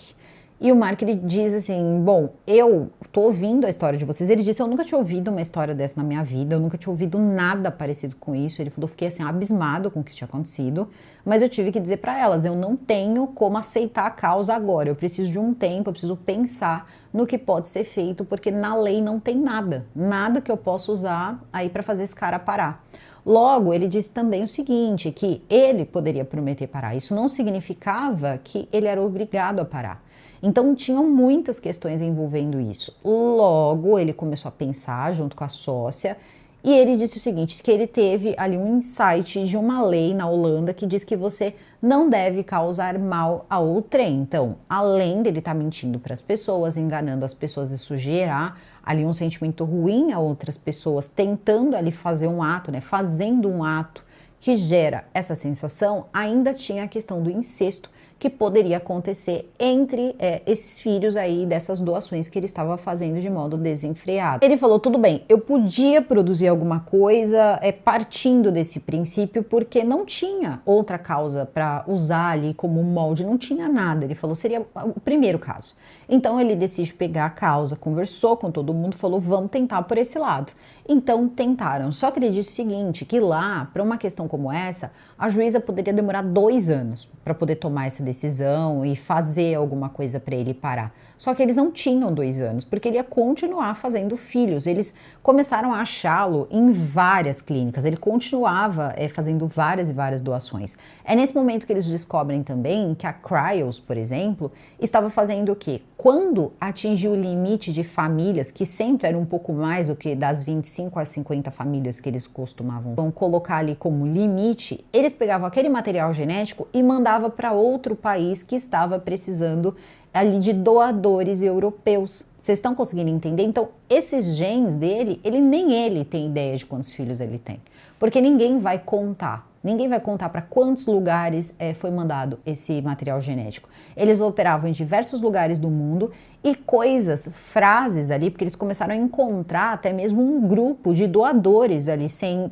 E o Mark, ele diz assim, bom, eu tô ouvindo a história de vocês. Ele disse, eu nunca tinha ouvido uma história dessa na minha vida, eu nunca tinha ouvido nada parecido com isso. Ele falou, fiquei assim, abismado com o que tinha acontecido, mas eu tive que dizer para elas, eu não tenho como aceitar a causa agora, eu preciso de um tempo, eu preciso pensar no que pode ser feito, porque na lei não tem nada que eu possa usar aí para fazer esse cara parar. Logo, ele disse também o seguinte, que ele poderia prometer parar, isso não significava que ele era obrigado a parar. Então tinham muitas questões envolvendo isso. Logo, ele começou a pensar junto com a sócia e ele disse o seguinte, que ele teve ali um insight de uma lei na Holanda que diz que você não deve causar mal a outrem. Então, além dele estar mentindo para as pessoas, enganando as pessoas, isso gerar ali um sentimento ruim a outras pessoas, tentando ali fazer um ato, né, fazendo um ato que gera essa sensação, ainda tinha a questão do incesto, que poderia acontecer entre esses filhos aí dessas doações que ele estava fazendo de modo desenfreado. Ele falou, tudo bem, eu podia produzir alguma coisa partindo desse princípio, porque não tinha outra causa para usar ali como molde, não tinha nada. Ele falou, seria o primeiro caso. Então ele decide pegar a causa, conversou com todo mundo, falou, vamos tentar por esse lado. Então tentaram, só que ele disse o seguinte, que lá, para uma questão como essa, a juíza poderia demorar 2 anos para poder tomar essa decisão e fazer alguma coisa para ele parar. Só que eles não tinham 2 anos, porque ele ia continuar fazendo filhos. Eles começaram a achá-lo em várias clínicas, ele continuava fazendo várias e várias doações. É nesse momento que eles descobrem também que a Cryos, por exemplo, estava fazendo o quê? Quando atingiu o limite de famílias, que sempre era um pouco mais do que das 25 a 50 famílias que eles costumavam colocar ali como limite, eles pegavam aquele material genético e mandavam para outro país que estava precisando ali de doadores europeus. Vocês estão conseguindo entender? Então, esses genes dele, nem ele tem ideia de quantos filhos ele tem. Porque ninguém vai contar Ninguém vai contar para quantos lugares foi mandado esse material genético. Eles operavam em diversos lugares do mundo e coisas, frases ali, porque eles começaram a encontrar até mesmo um grupo de doadores ali,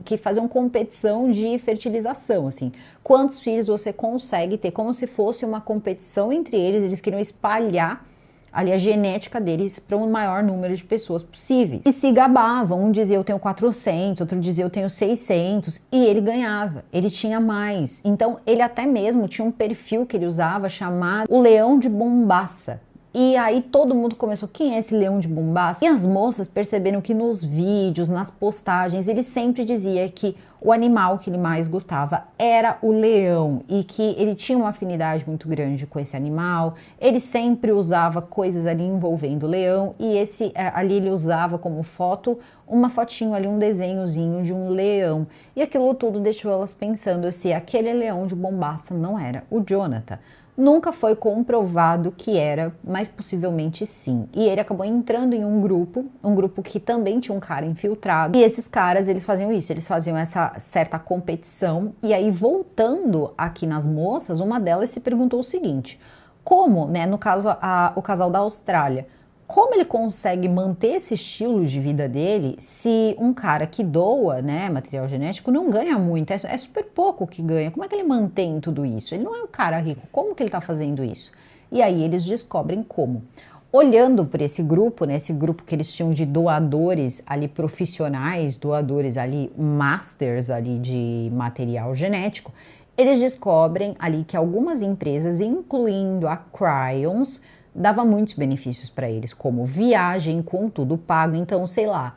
que faziam competição de fertilização, assim. Quantos filhos você consegue ter, como se fosse uma competição entre eles, eles queriam espalhar ali a genética deles para um maior número de pessoas possíveis. E se gabavam, um dizia eu tenho 400, outro dizia eu tenho 600, e ele ganhava, ele tinha mais. Então ele até mesmo tinha um perfil que ele usava chamado o Leão de Bombaça. E aí todo mundo começou, quem é esse Leão de Bombaça? E as moças perceberam que nos vídeos, nas postagens, ele sempre dizia que o animal que ele mais gostava era o leão e que ele tinha uma afinidade muito grande com esse animal. Ele sempre usava coisas ali envolvendo o leão e ali ele usava como foto uma fotinho ali, um desenhozinho de um leão. E aquilo tudo deixou elas pensando se aquele Leão de Bombaça não era o Jonathan. Nunca foi comprovado que era, mas possivelmente sim. E ele acabou entrando em um grupo que também tinha um cara infiltrado. E esses caras, eles faziam isso, eles faziam essa certa competição. E aí, voltando aqui nas moças, uma delas se perguntou o seguinte: como, né, no caso, o casal da Austrália, como ele consegue manter esse estilo de vida dele se um cara que doa, né, material genético não ganha muito, é super pouco que ganha? Como é que ele mantém tudo isso? Ele não é um cara rico, como que ele tá fazendo isso? E aí eles descobrem como. Olhando por esse grupo, né, esse grupo que eles tinham de doadores ali profissionais, doadores ali masters ali de material genético, eles descobrem ali que algumas empresas, incluindo a Cryons, dava muitos benefícios para eles, como viagem com tudo pago. Então, sei lá,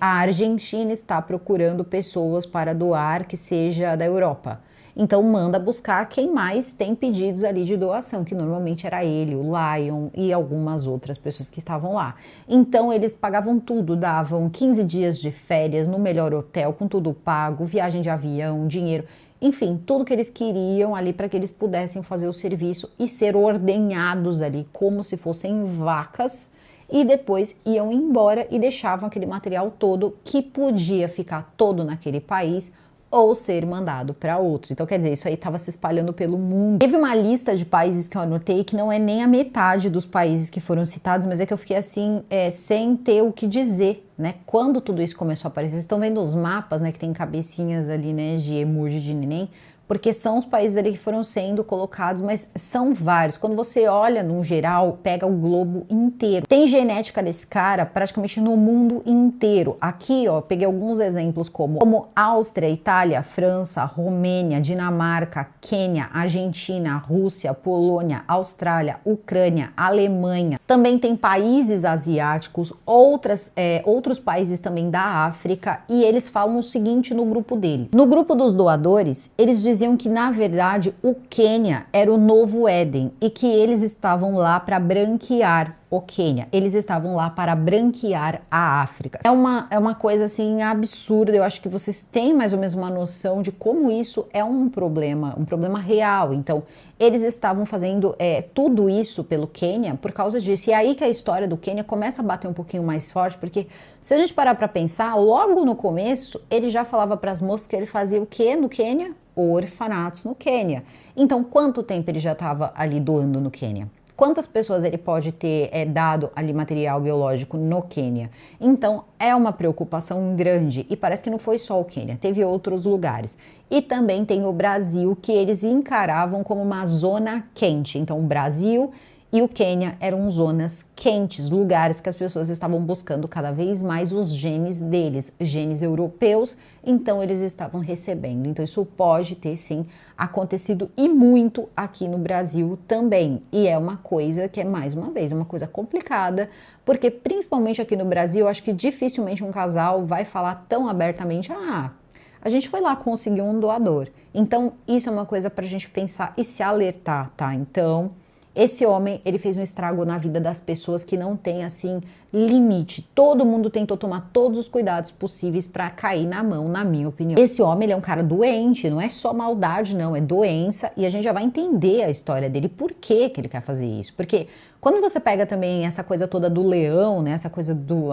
a Argentina está procurando pessoas para doar que seja da Europa. Então, manda buscar quem mais tem pedidos ali de doação, que normalmente era ele, o Lion e algumas outras pessoas que estavam lá. Então, eles pagavam tudo, davam 15 dias de férias no melhor hotel, com tudo pago, viagem de avião, dinheiro. Enfim, tudo que eles queriam ali para que eles pudessem fazer o serviço e ser ordenhados ali como se fossem vacas e depois iam embora e deixavam aquele material todo que podia ficar todo naquele país ou ser mandado para outro. Então, quer dizer, isso aí estava se espalhando pelo mundo. Teve uma lista de países que eu anotei que não é nem a metade dos países que foram citados, mas é que eu fiquei assim, sem ter o que dizer, né? Quando tudo isso começou a aparecer, vocês estão vendo os mapas, né, que tem cabecinhas ali, né, de emoji de neném, porque são os países ali que foram sendo colocados, mas são vários. Quando você olha num geral, pega o globo inteiro. Tem genética desse cara praticamente no mundo inteiro. Aqui, ó, peguei alguns exemplos como Áustria, Itália, França, Romênia, Dinamarca, Quênia, Argentina, Rússia, Polônia, Austrália, Ucrânia, Alemanha. Também tem países asiáticos, outros países também da África, e eles falam o seguinte no grupo deles. No grupo dos doadores, eles diziam que, na verdade, o Quênia era o novo Éden e que eles estavam lá para branquear o Quênia. Eles estavam lá para branquear a África. É uma coisa, assim, absurda. Eu acho que vocês têm mais ou menos uma noção de como isso é um problema real. Então, eles estavam fazendo tudo isso pelo Quênia por causa disso. E é aí que a história do Quênia começa a bater um pouquinho mais forte, porque se a gente parar para pensar, logo no começo, ele já falava para as moças que ele fazia o quê no Quênia? Orfanatos no Quênia. Então, quanto tempo ele já estava ali doando no Quênia? Quantas pessoas ele pode ter dado ali material biológico no Quênia? Então, é uma preocupação grande. E parece que não foi só o Quênia, teve outros lugares. E também tem o Brasil, que eles encaravam como uma zona quente. Então, o Brasil e o Quênia eram zonas quentes, lugares que as pessoas estavam buscando cada vez mais os genes deles, genes europeus, então eles estavam recebendo. Então isso pode ter sim acontecido e muito aqui no Brasil também. E é uma coisa que mais uma vez, uma coisa complicada, porque principalmente aqui no Brasil, eu acho que dificilmente um casal vai falar tão abertamente, a gente foi lá conseguir um doador. Então isso é uma coisa pra gente pensar e se alertar, tá? Então, esse homem, ele fez um estrago na vida das pessoas que não tem, assim, limite. Todo mundo tentou tomar todos os cuidados possíveis para cair na mão, na minha opinião. Esse homem, ele é um cara doente, não é só maldade, não, é doença. E a gente já vai entender a história dele, por que que ele quer fazer isso. Porque quando você pega também essa coisa toda do leão, né, essa coisa do,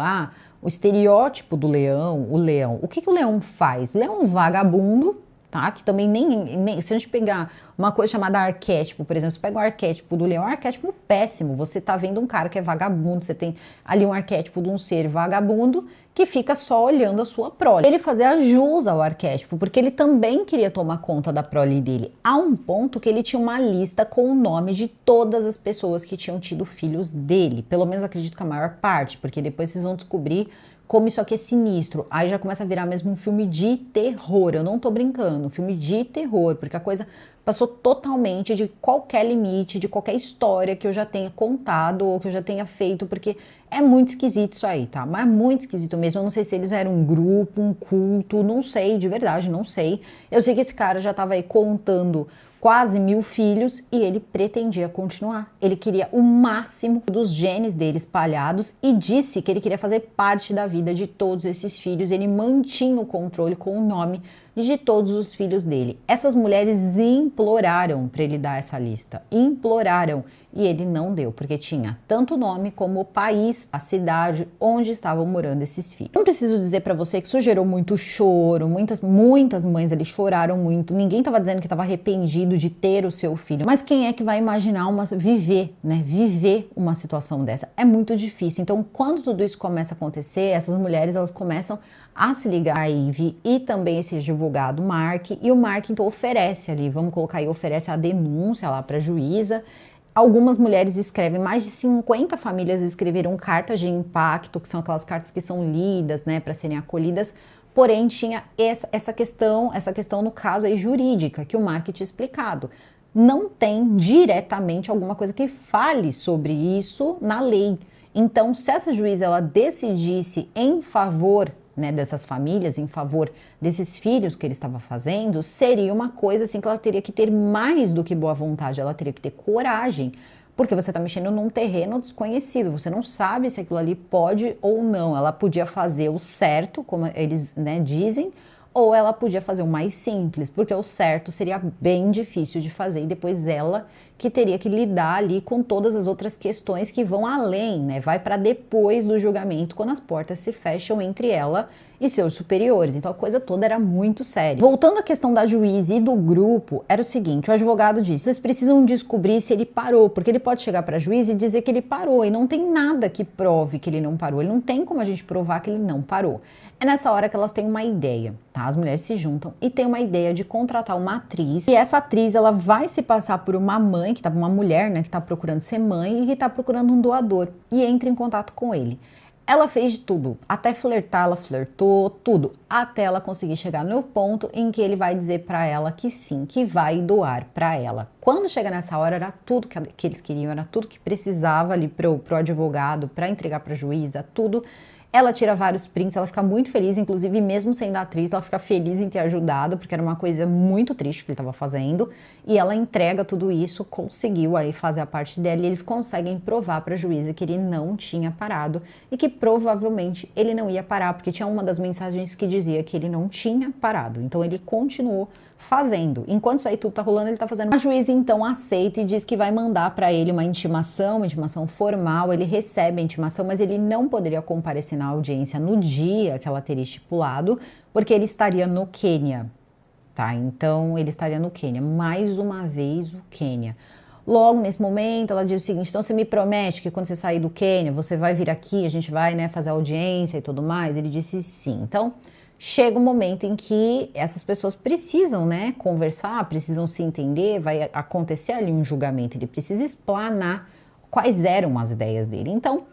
o estereótipo do leão, o leão. O que que o leão faz? O leão é um vagabundo, tá? Que também nem se a gente pegar uma coisa chamada arquétipo, por exemplo, você pega um arquétipo do leão, é um arquétipo péssimo. Você tá vendo um cara que é vagabundo, você tem ali um arquétipo de um ser vagabundo que fica só olhando a sua prole. Ele fazia jus ao arquétipo, porque ele também queria tomar conta da prole dele. A um ponto que ele tinha uma lista com o nome de todas as pessoas que tinham tido filhos dele. Pelo menos acredito que a maior parte, porque depois vocês vão descobrir como isso aqui é sinistro. Aí já começa a virar mesmo um filme de terror. Eu não tô brincando, um filme de terror, porque a coisa passou totalmente de qualquer limite, de qualquer história que eu já tenha contado ou que eu já tenha feito, porque é muito esquisito isso aí, tá? Mas é muito esquisito mesmo. Eu não sei se eles eram um grupo, um culto, não sei, de verdade, não sei. Eu sei que esse cara já tava aí contando quase 1000 filhos e ele pretendia continuar. Ele queria o máximo dos genes dele espalhados e disse que ele queria fazer parte da vida de todos esses filhos. Ele mantinha o controle com o nome de todos os filhos dele. Essas mulheres imploraram para ele dar essa lista, imploraram, e ele não deu, porque tinha tanto o nome como o país, a cidade onde estavam morando esses filhos. Não preciso dizer para você que isso gerou muito choro, muitas mães ali choraram muito, ninguém estava dizendo que estava arrependido de ter o seu filho, mas quem é que vai imaginar viver uma situação dessa? É muito difícil. Então, quando tudo isso começa a acontecer, essas mulheres, elas começam a se ligar a Ivy e também esse advogado Mark, e o Mark então oferece ali, vamos colocar aí, oferece a denúncia lá para a juíza. Algumas mulheres escrevem, mais de 50 famílias escreveram cartas de impacto, que são aquelas cartas que são lidas, né, para serem acolhidas, porém tinha essa questão no caso aí jurídica, que o Mark tinha explicado. Não tem diretamente alguma coisa que fale sobre isso na lei. Então, se essa juíza ela decidisse em favor, né, dessas famílias, em favor desses filhos que ele estava fazendo, seria uma coisa assim que ela teria que ter mais do que boa vontade, ela teria que ter coragem, porque você está mexendo num terreno desconhecido, você não sabe se aquilo ali pode ou não. Ela podia fazer o certo, como eles, né, dizem, ou ela podia fazer o mais simples, porque o certo seria bem difícil de fazer e depois ela que teria que lidar ali com todas as outras questões que vão além, né? Vai para depois do julgamento, quando as portas se fecham entre ela e seus superiores. Então a coisa toda era muito séria. Voltando à questão da juíza e do grupo, era o seguinte, o advogado disse, vocês precisam descobrir se ele parou, porque ele pode chegar para a juíza e dizer que ele parou, e não tem nada que prove que ele não parou, ele não tem como a gente provar que ele não parou. É nessa hora que elas têm uma ideia, tá? As mulheres se juntam e têm uma ideia de contratar uma atriz, e essa atriz, ela vai se passar por uma mãe, uma mulher, né, que tá procurando ser mãe e que tá procurando um doador, e entra em contato com ele. Ela fez de tudo, até flertar, ela flertou, tudo, até ela conseguir chegar no ponto em que ele vai dizer para ela que sim, que vai doar para ela. Quando chega nessa hora, era tudo que eles queriam, era tudo que precisava ali pro advogado, para entregar pra juíza, tudo. Ela tira vários prints, ela fica muito feliz, inclusive mesmo sendo atriz, ela fica feliz em ter ajudado, porque era uma coisa muito triste que ele estava fazendo, e ela entrega tudo isso, conseguiu aí fazer a parte dela, e eles conseguem provar para a juíza que ele não tinha parado, e que provavelmente ele não ia parar, porque tinha uma das mensagens que dizia que ele não tinha parado, então ele continuou fazendo. Enquanto isso aí tudo tá rolando, ele tá fazendo. A juíza então aceita e diz que vai mandar para ele uma intimação formal. Ele recebe a intimação, mas ele não poderia comparecer na audiência no dia que ela teria estipulado, porque ele estaria no Quênia, tá? Então ele estaria no Quênia, mais uma vez o Quênia. Logo nesse momento ela diz o seguinte, então você me promete que quando você sair do Quênia, você vai vir aqui, a gente vai, né, fazer audiência e tudo mais? Ele disse sim. Então chega um momento em que essas pessoas precisam, né, conversar, precisam se entender, vai acontecer ali um julgamento, ele precisa explanar quais eram as ideias dele. Então,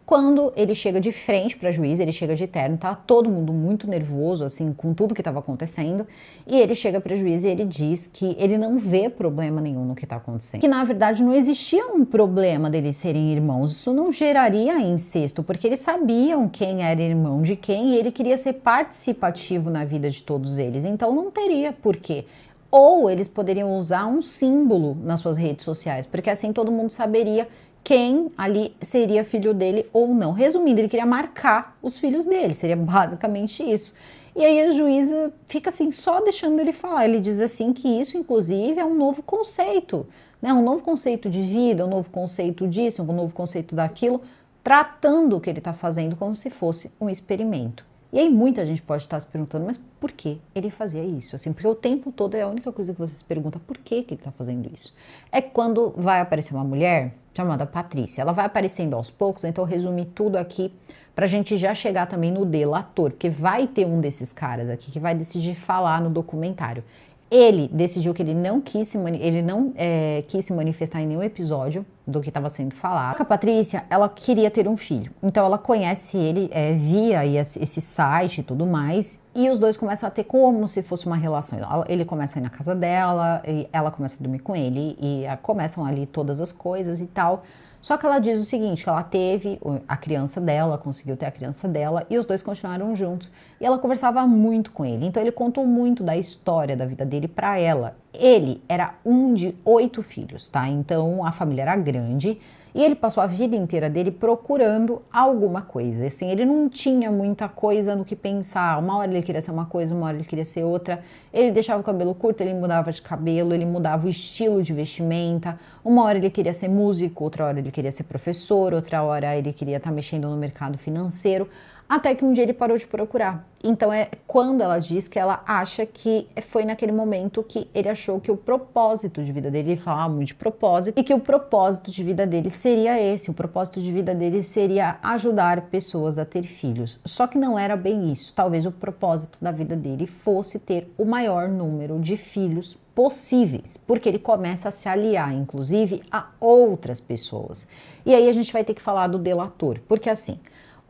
quando ele chega de frente para a juíza, ele chega de terno, tá todo mundo muito nervoso, assim, com tudo que estava acontecendo, e ele chega para a juíza e ele diz que ele não vê problema nenhum no que está acontecendo. Que, na verdade, não existia um problema deles serem irmãos, isso não geraria incesto, porque eles sabiam quem era irmão de quem e ele queria ser participativo na vida de todos eles, então não teria porquê. Ou eles poderiam usar um símbolo nas suas redes sociais, porque assim todo mundo saberia quem ali seria filho dele ou não. Resumindo, ele queria marcar os filhos dele, seria basicamente isso. E aí a juíza fica assim, só deixando ele falar. Ele diz assim que isso, inclusive, é um novo conceito, né? Um novo conceito de vida, um novo conceito disso, um novo conceito daquilo, tratando o que ele está fazendo como se fosse um experimento. E aí muita gente pode estar se perguntando, mas por que ele fazia isso? Assim, porque o tempo todo é a única coisa que você se pergunta, por que que ele está fazendo isso? É quando vai aparecer uma mulher chamada Patrícia. Ela vai aparecendo aos poucos, então eu resumi tudo aqui pra gente já chegar também no delator, porque vai ter um desses caras aqui que vai decidir falar no documentário. Ele decidiu que ele não quis se manifestar em nenhum episódio do que estava sendo falado. A Patrícia, ela queria ter um filho, então ela conhece ele via esse site e tudo mais, e os dois começam a ter como se fosse uma relação. Ele começa a ir na casa dela, e ela começa a dormir com ele, e começam ali todas as coisas e tal. Só que ela diz o seguinte, que ela teve a criança dela, conseguiu ter a criança dela, e os dois continuaram juntos. E ela conversava muito com ele, então ele contou muito da história da vida dele para ela. Ele era um de 8 filhos, tá? Então a família era grande, e ele passou a vida inteira dele procurando alguma coisa. Assim, ele não tinha muita coisa no que pensar. Uma hora ele queria ser uma coisa, uma hora ele queria ser outra. Ele deixava o cabelo curto, ele mudava de cabelo, ele mudava o estilo de vestimenta. Uma hora ele queria ser músico, outra hora ele queria ser professor, outra hora ele queria estar mexendo no mercado financeiro. Até que um dia ele parou de procurar. Então é quando ela diz que ela acha que foi naquele momento que ele achou que o propósito de vida dele, ele falava muito de propósito, e que o propósito de vida dele seria esse, o propósito de vida dele seria ajudar pessoas a ter filhos. Só que não era bem isso. Talvez o propósito da vida dele fosse ter o maior número de filhos possíveis, porque ele começa a se aliar, inclusive, a outras pessoas. E aí a gente vai ter que falar do delator, porque assim,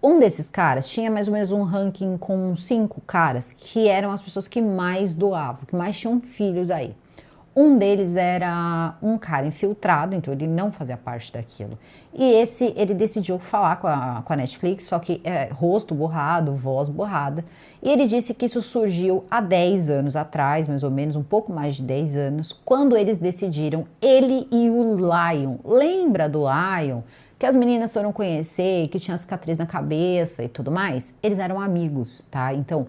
um desses caras tinha mais ou menos um ranking com 5 caras que eram as pessoas que mais doavam, que mais tinham filhos aí. Um deles era um cara infiltrado, então ele não fazia parte daquilo. E ele decidiu falar com a Netflix, só que rosto borrado, voz borrada. E ele disse que isso surgiu há 10 anos atrás, mais ou menos, um pouco mais de 10 anos, quando eles decidiram, ele e o Lion. Lembra do Lion? Que as meninas foram conhecer, que tinha cicatriz na cabeça e tudo mais, eles eram amigos, tá? Então,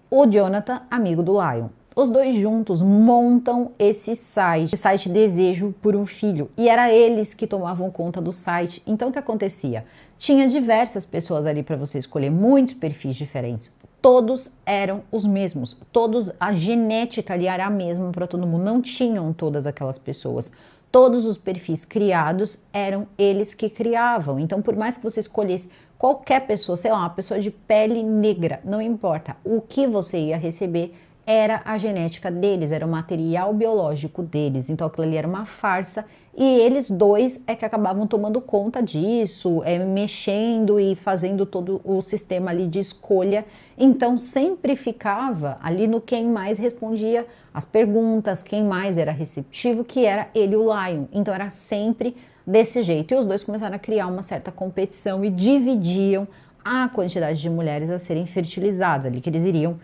o Jonathan, amigo do Lion. Os dois juntos montam esse site Desejo por um Filho. E era eles que tomavam conta do site. Então, o que acontecia? Tinha diversas pessoas ali para você escolher, muitos perfis diferentes. Todos eram os mesmos. A genética ali era a mesma para todo mundo. Não tinham todas aquelas pessoas. Todos os perfis criados eram eles que criavam. Então, por mais que você escolhesse qualquer pessoa, sei lá, uma pessoa de pele negra, não importa, o que você ia receber era a genética deles, era o material biológico deles. Então, aquilo ali era uma farsa e eles dois é que acabavam tomando conta disso, mexendo e fazendo todo o sistema ali de escolha. Então, sempre ficava ali no quem mais respondia as perguntas, quem mais era receptivo, que era ele e o Lion. Então, era sempre desse jeito. E os dois começaram a criar uma certa competição e dividiam a quantidade de mulheres a serem fertilizadas ali, que eles iriam,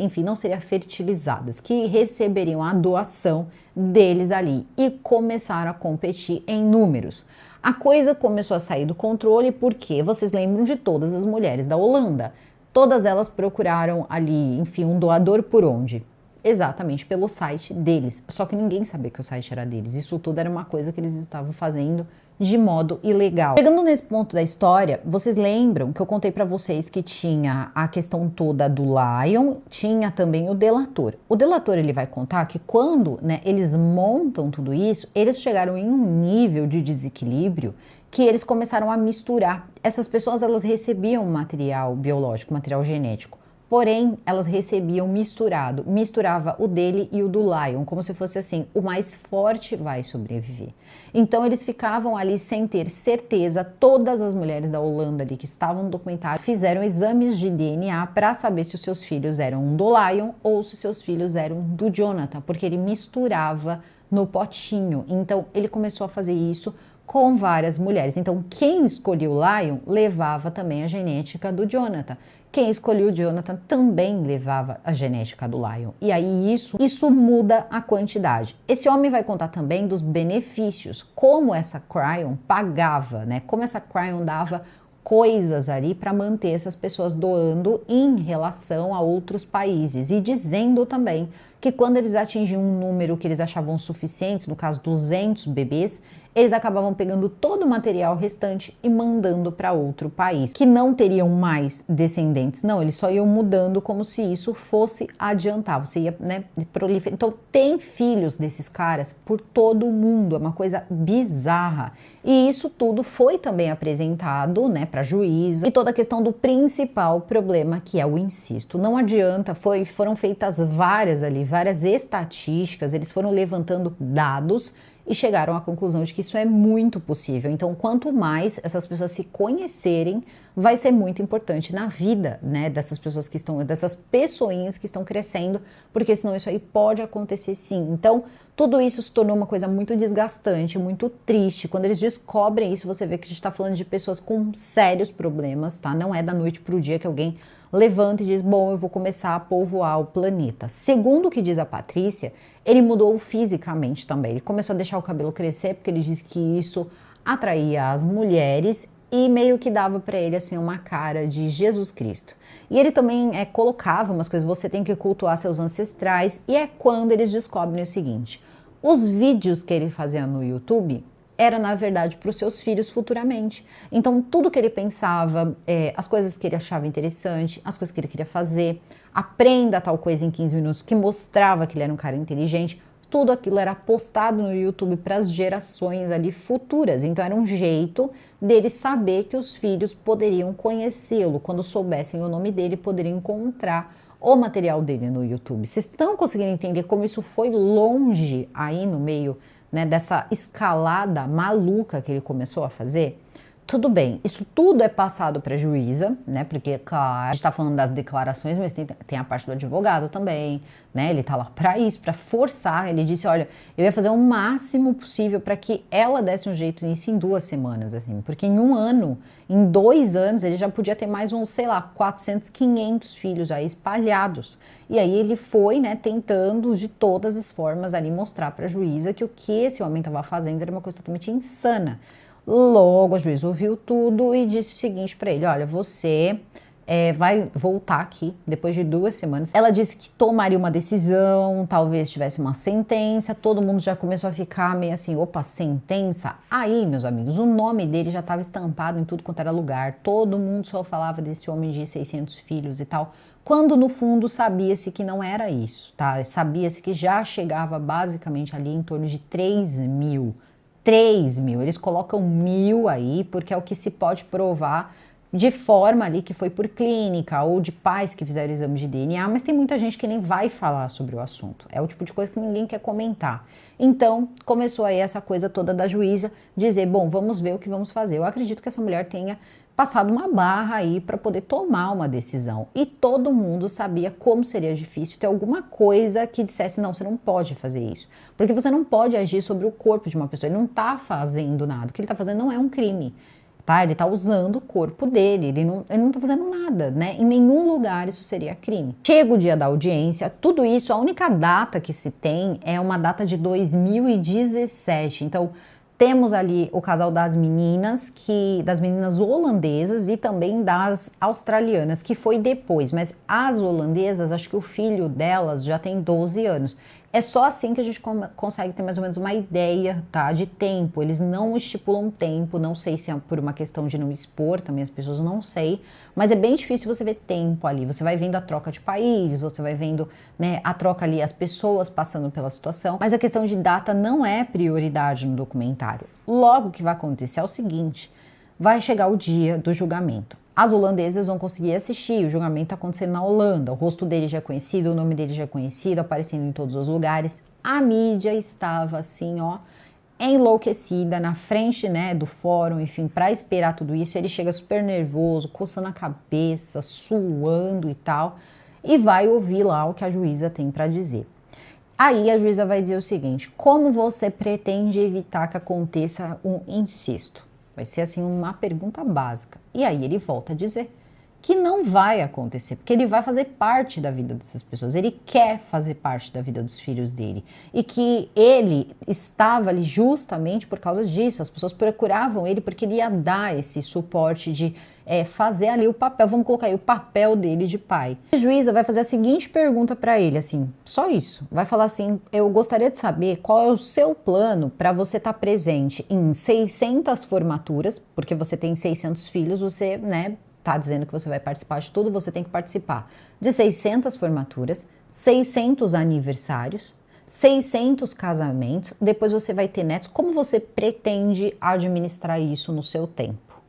enfim, não seriam fertilizadas, que receberiam a doação deles ali e começaram a competir em números. A coisa começou a sair do controle porque vocês lembram de todas as mulheres da Holanda. Todas elas procuraram ali, enfim, um doador por onde? Exatamente pelo site deles, só que ninguém sabia que o site era deles. Isso tudo era uma coisa que eles estavam fazendo de modo ilegal. Chegando nesse ponto da história, vocês lembram que eu contei para vocês que tinha a questão toda do Lion, tinha também o delator. O delator, ele vai contar que quando, né, eles montam tudo isso, eles chegaram em um nível de desequilíbrio que eles começaram a misturar. Essas pessoas, elas recebiam material biológico, material genético. Porém, elas recebiam misturado, misturava o dele e o do Lion, como se fosse assim, o mais forte vai sobreviver. Então, eles ficavam ali sem ter certeza, todas as mulheres da Holanda ali que estavam no documentário fizeram exames de DNA para saber se os seus filhos eram do Lion ou se os seus filhos eram do Jonathan, porque ele misturava no potinho. Então, ele começou a fazer isso com várias mulheres. Então, quem escolheu o Lion levava também a genética do Jonathan. Quem escolheu o Jonathan também levava a genética do Lion. E aí isso muda a quantidade. Esse homem vai contar também dos benefícios, como essa Cryon pagava, né? Como essa Cryon dava coisas ali para manter essas pessoas doando em relação a outros países. E dizendo também que quando eles atingiam um número que eles achavam suficiente, no caso 200 bebês, eles acabavam pegando todo o material restante e mandando para outro país, que não teriam mais descendentes. Não, eles só iam mudando como se isso fosse adiantar. Você ia, né, proliferar. Então, tem filhos desses caras por todo o mundo. É uma coisa bizarra. E isso tudo foi também apresentado, né, para a juíza. E toda a questão do principal problema, que é o incesto. Não adianta, foram feitas várias estatísticas, eles foram levantando dados e chegaram à conclusão de que isso é muito possível. Então, quanto mais essas pessoas se conhecerem, vai ser muito importante na vida, né, dessas pessoas que estão, dessas pessoinhas que estão crescendo, porque senão isso aí pode acontecer sim. Então, tudo isso se tornou uma coisa muito desgastante, muito triste. Quando eles descobrem isso, você vê que a gente está falando de pessoas com sérios problemas, tá? Não é da noite para o dia que alguém levanta e diz, bom, eu vou começar a povoar o planeta. Segundo o que diz a Patrícia, ele mudou fisicamente também. Ele começou a deixar o cabelo crescer porque ele diz que isso atraía as mulheres e meio que dava para ele assim uma cara de Jesus Cristo. E ele também colocava umas coisas, você tem que cultuar seus ancestrais, e é quando eles descobrem o seguinte: os vídeos que ele fazia no YouTube era, na verdade, para os seus filhos futuramente. Então, tudo que ele pensava, as coisas que ele achava interessante, as coisas que ele queria fazer, aprenda tal coisa em 15 minutos, que mostrava que ele era um cara inteligente, tudo aquilo era postado no YouTube para as gerações ali futuras. Então, era um jeito dele saber que os filhos poderiam conhecê-lo. Quando soubessem o nome dele, poderiam encontrar o material dele no YouTube. Vocês estão conseguindo entender como isso foi longe aí no meio, né, dessa escalada maluca que ele começou a fazer? Tudo bem, isso tudo é passado para a juíza, né? Porque, claro, a gente está falando das declarações, mas tem a parte do advogado também, né? Ele está lá para isso, para forçar. Ele disse, olha, eu ia fazer o máximo possível para que ela desse um jeito nisso em 2 semanas, assim. Porque em 1 ano, em 2 anos, ele já podia ter mais uns, sei lá, 400, 500 filhos aí espalhados. E aí ele foi, né, tentando de todas as formas ali mostrar para a juíza que o que esse homem estava fazendo era uma coisa totalmente insana. Logo, a juíza ouviu tudo e disse o seguinte para ele, olha, você vai voltar aqui depois de 2 semanas. Ela disse que tomaria uma decisão, talvez tivesse uma sentença. Todo mundo já começou a ficar meio assim, opa, sentença? Aí, meus amigos, o nome dele já estava estampado em tudo quanto era lugar. Todo mundo só falava desse homem de 600 filhos e tal, quando no fundo sabia-se que não era isso, tá? Sabia-se que já chegava basicamente ali em torno de 3.000. 3.000, eles colocam 1.000 aí, porque é o que se pode provar de forma ali que foi por clínica, ou de pais que fizeram exame de DNA, mas tem muita gente que nem vai falar sobre o assunto. É o tipo de coisa que ninguém quer comentar. Então, começou aí essa coisa toda da juíza dizer, bom, vamos ver o que vamos fazer. Eu acredito que essa mulher tenha passado uma barra aí para poder tomar uma decisão. E todo mundo sabia como seria difícil ter alguma coisa que dissesse, não, você não pode fazer isso. Porque você não pode agir sobre o corpo de uma pessoa. Ele não está fazendo nada. O que ele está fazendo não é um crime. Tá? Ele está usando o corpo dele. Ele não está fazendo nada, né? Em nenhum lugar isso seria crime. Chega o dia da audiência. Tudo isso, a única data que se tem é uma data de 2017. Então, temos ali o casal das meninas holandesas e também das australianas, que foi depois, mas as holandesas, acho que o filho delas já tem 12 anos. É só assim que a gente consegue ter mais ou menos uma ideia, tá, de tempo. Eles não estipulam tempo, não sei se é por uma questão de não expor também as pessoas, não sei, mas é bem difícil você ver tempo ali. Você vai vendo a troca de país, você vai vendo, né, a troca ali, as pessoas passando pela situação, mas a questão de data não é prioridade no documentário. Logo, o que vai acontecer é o seguinte: vai chegar o dia do julgamento. As holandesas vão conseguir assistir, o julgamento está acontecendo na Holanda, o rosto dele já é conhecido, o nome dele já é conhecido, aparecendo em todos os lugares. A mídia estava assim, ó, enlouquecida na frente, né, do fórum, enfim, para esperar tudo isso. Ele chega super nervoso, coçando a cabeça, suando e tal, e vai ouvir lá o que a juíza tem para dizer. Aí a juíza vai dizer o seguinte: como você pretende evitar que aconteça um incesto? Vai ser assim uma pergunta básica. E aí ele volta a dizer que não vai acontecer, porque ele vai fazer parte da vida dessas pessoas, ele quer fazer parte da vida dos filhos dele, e que ele estava ali justamente por causa disso. As pessoas procuravam ele porque ele ia dar esse suporte de fazer ali o papel, vamos colocar aí o papel dele de pai. A juíza vai fazer a seguinte pergunta para ele, assim, só isso, vai falar assim: eu gostaria de saber qual é o seu plano para você estar presente em 600 formaturas, porque você tem 600 filhos, você, né, tá dizendo que você vai participar de tudo, você tem que participar de 600 formaturas, 600 aniversários, 600 casamentos, depois você vai ter netos. Como você pretende administrar isso no seu tempo?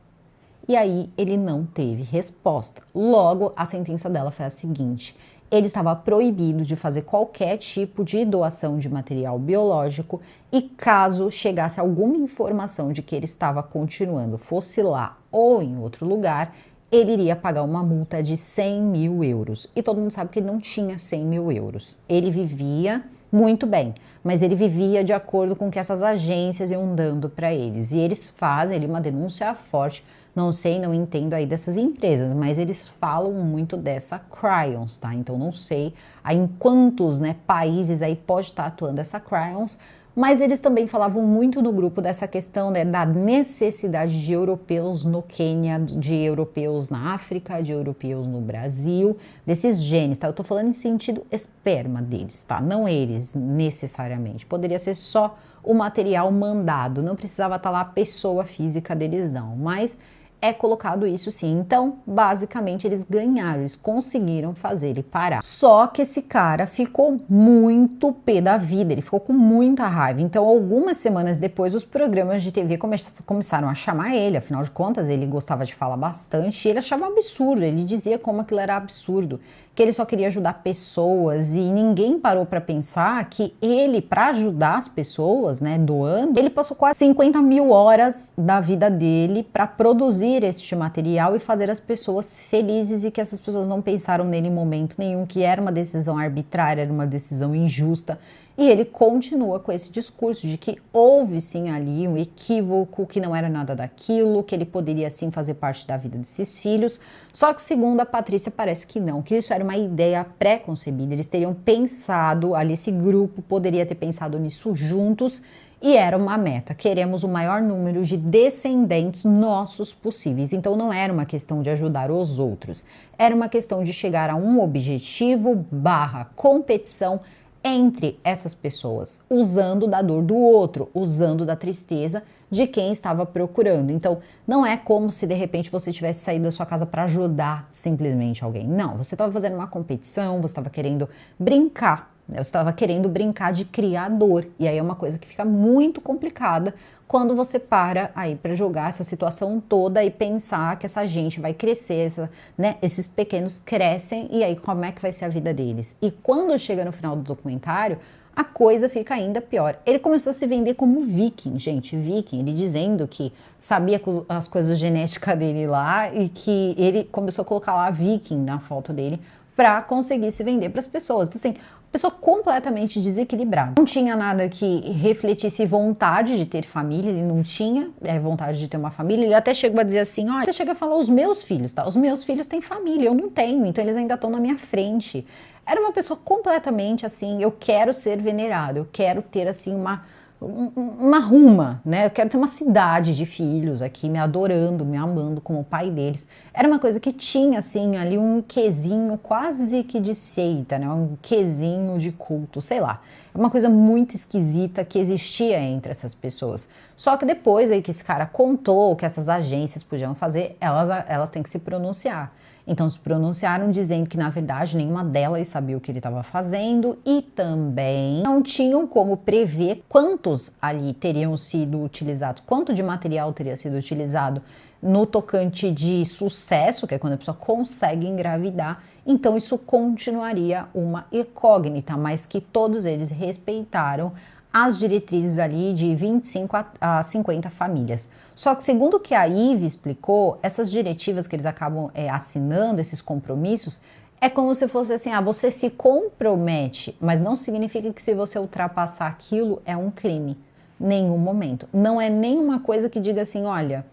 E aí ele não teve resposta. Logo, a sentença dela foi a seguinte: ele estava proibido de fazer qualquer tipo de doação de material biológico, e caso chegasse alguma informação de que ele estava continuando, fosse lá ou em outro lugar, ele iria pagar uma multa de 100 mil euros. E todo mundo sabe que ele não tinha 100 mil euros. Ele vivia muito bem, mas ele vivia de acordo com o que essas agências iam dando para eles. E eles fazem uma denúncia forte, não sei, não entendo aí dessas empresas, mas eles falam muito dessa Cryons, tá? Então não sei aí em quantos, né, países aí pode estar atuando essa Cryons, mas eles também falavam muito no grupo dessa questão, né, da necessidade de europeus no Quênia, de europeus na África, de europeus no Brasil, desses genes, tá? Eu tô falando em sentido esperma deles, tá? Não eles necessariamente. Poderia ser só o material mandado, não precisava estar lá a pessoa física deles, não. Mas é colocado isso sim. Então, basicamente, eles ganharam, eles conseguiram fazer ele parar. Só que esse cara ficou muito pé da vida, ele ficou com muita raiva. Então, algumas semanas depois, os programas de TV começaram a chamar ele, afinal de contas, ele gostava de falar bastante, e ele achava absurdo, ele dizia como aquilo era absurdo, que ele só queria ajudar pessoas, e ninguém parou para pensar que ele, para ajudar as pessoas, né, doando, ele passou quase 50 mil horas da vida dele para produzir este material e fazer as pessoas felizes, e que essas pessoas não pensaram nele em momento nenhum que era uma decisão arbitrária, era uma decisão injusta. E ele continua com esse discurso de que houve sim ali um equívoco, que não era nada daquilo, que ele poderia sim fazer parte da vida desses filhos. Só que segundo a Patrícia parece que não, que isso era uma ideia pré-concebida, eles teriam pensado ali, esse grupo poderia ter pensado nisso juntos, e era uma meta: queremos o maior número de descendentes nossos possíveis. Então não era uma questão de ajudar os outros, era uma questão de chegar a um objetivo / competição entre essas pessoas, usando da dor do outro, usando da tristeza de quem estava procurando. Então, não é como se de repente você tivesse saído da sua casa para ajudar simplesmente alguém. Não, você estava fazendo uma competição, você estava querendo brincar, né? Você estava querendo brincar de criador. E aí é uma coisa que fica muito complicada quando você para aí para jogar essa situação toda e pensar que essa gente vai crescer, né? Esses pequenos crescem, e aí como é que vai ser a vida deles? E quando chega no final do documentário, a coisa fica ainda pior. Ele começou a se vender como viking, gente, viking, ele dizendo que sabia as coisas genéticas dele lá, e que ele começou a colocar lá viking na foto dele para conseguir se vender para as pessoas. Então, assim, pessoa completamente desequilibrada. Não tinha nada que refletisse vontade de ter família, ele não tinha vontade de ter uma família. Ele até chegou a dizer assim, olha, até chega a falar: os meus filhos, tá? Os meus filhos têm família, eu não tenho, então eles ainda estão na minha frente. Era uma pessoa completamente assim: eu quero ser venerado, eu quero ter assim uma ruma, né? Eu quero ter uma cidade de filhos aqui me adorando, me amando como o pai deles. Era uma coisa que tinha assim ali um quesinho quase que de seita, né? Um quesinho de culto, sei lá. É uma coisa muito esquisita que existia entre essas pessoas. Só que depois aí que esse cara contou o que essas agências podiam fazer, elas têm que se pronunciar. Então se pronunciaram dizendo que, na verdade, nenhuma delas sabia o que ele estava fazendo, e também não tinham como prever quantos ali teriam sido utilizados, quanto de material teria sido utilizado no tocante de sucesso, que é quando a pessoa consegue engravidar. Então isso continuaria uma incógnita, mas que todos eles respeitaram as diretrizes ali de 25 a 50 famílias. Só que, segundo o que a Ive explicou, essas diretivas que eles acabam assinando, esses compromissos, é como se fosse assim: você se compromete, mas não significa que se você ultrapassar aquilo é um crime. Nenhum momento. Não é nenhuma coisa que diga assim: olha,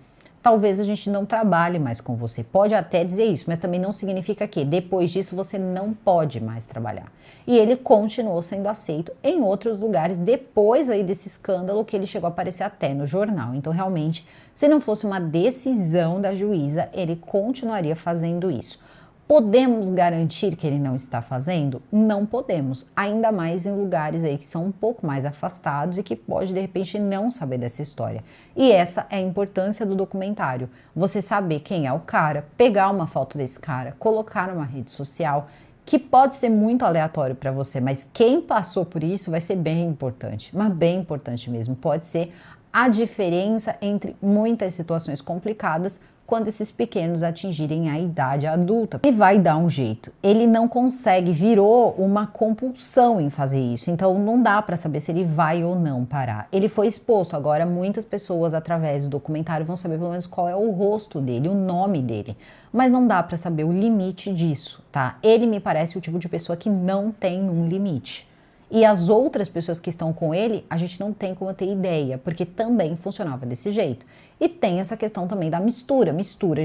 talvez a gente não trabalhe mais com você. Pode até dizer isso, mas também não significa que depois disso você não pode mais trabalhar. E ele continuou sendo aceito em outros lugares depois aí desse escândalo que ele chegou a aparecer até no jornal. Então, realmente, se não fosse uma decisão da juíza, ele continuaria fazendo isso. Podemos garantir que ele não está fazendo? Não podemos, ainda mais em lugares aí que são um pouco mais afastados e que pode de repente não saber dessa história. E essa é a importância do documentário, você saber quem é o cara, pegar uma foto desse cara, colocar numa rede social, que pode ser muito aleatório para você, mas quem passou por isso vai ser bem importante, mas bem importante mesmo, pode ser a diferença entre muitas situações complicadas quando esses pequenos atingirem a idade adulta. Ele vai dar um jeito. Ele não consegue, virou uma compulsão em fazer isso. Então não dá para saber se ele vai ou não parar. Ele foi exposto. Agora muitas pessoas através do documentário vão saber pelo menos qual é o rosto dele, o nome dele. Mas não dá para saber o limite disso, tá? Ele me parece o tipo de pessoa que não tem um limite. E as outras pessoas que estão com ele, a gente não tem como ter ideia, porque também funcionava desse jeito. E tem essa questão também da mistura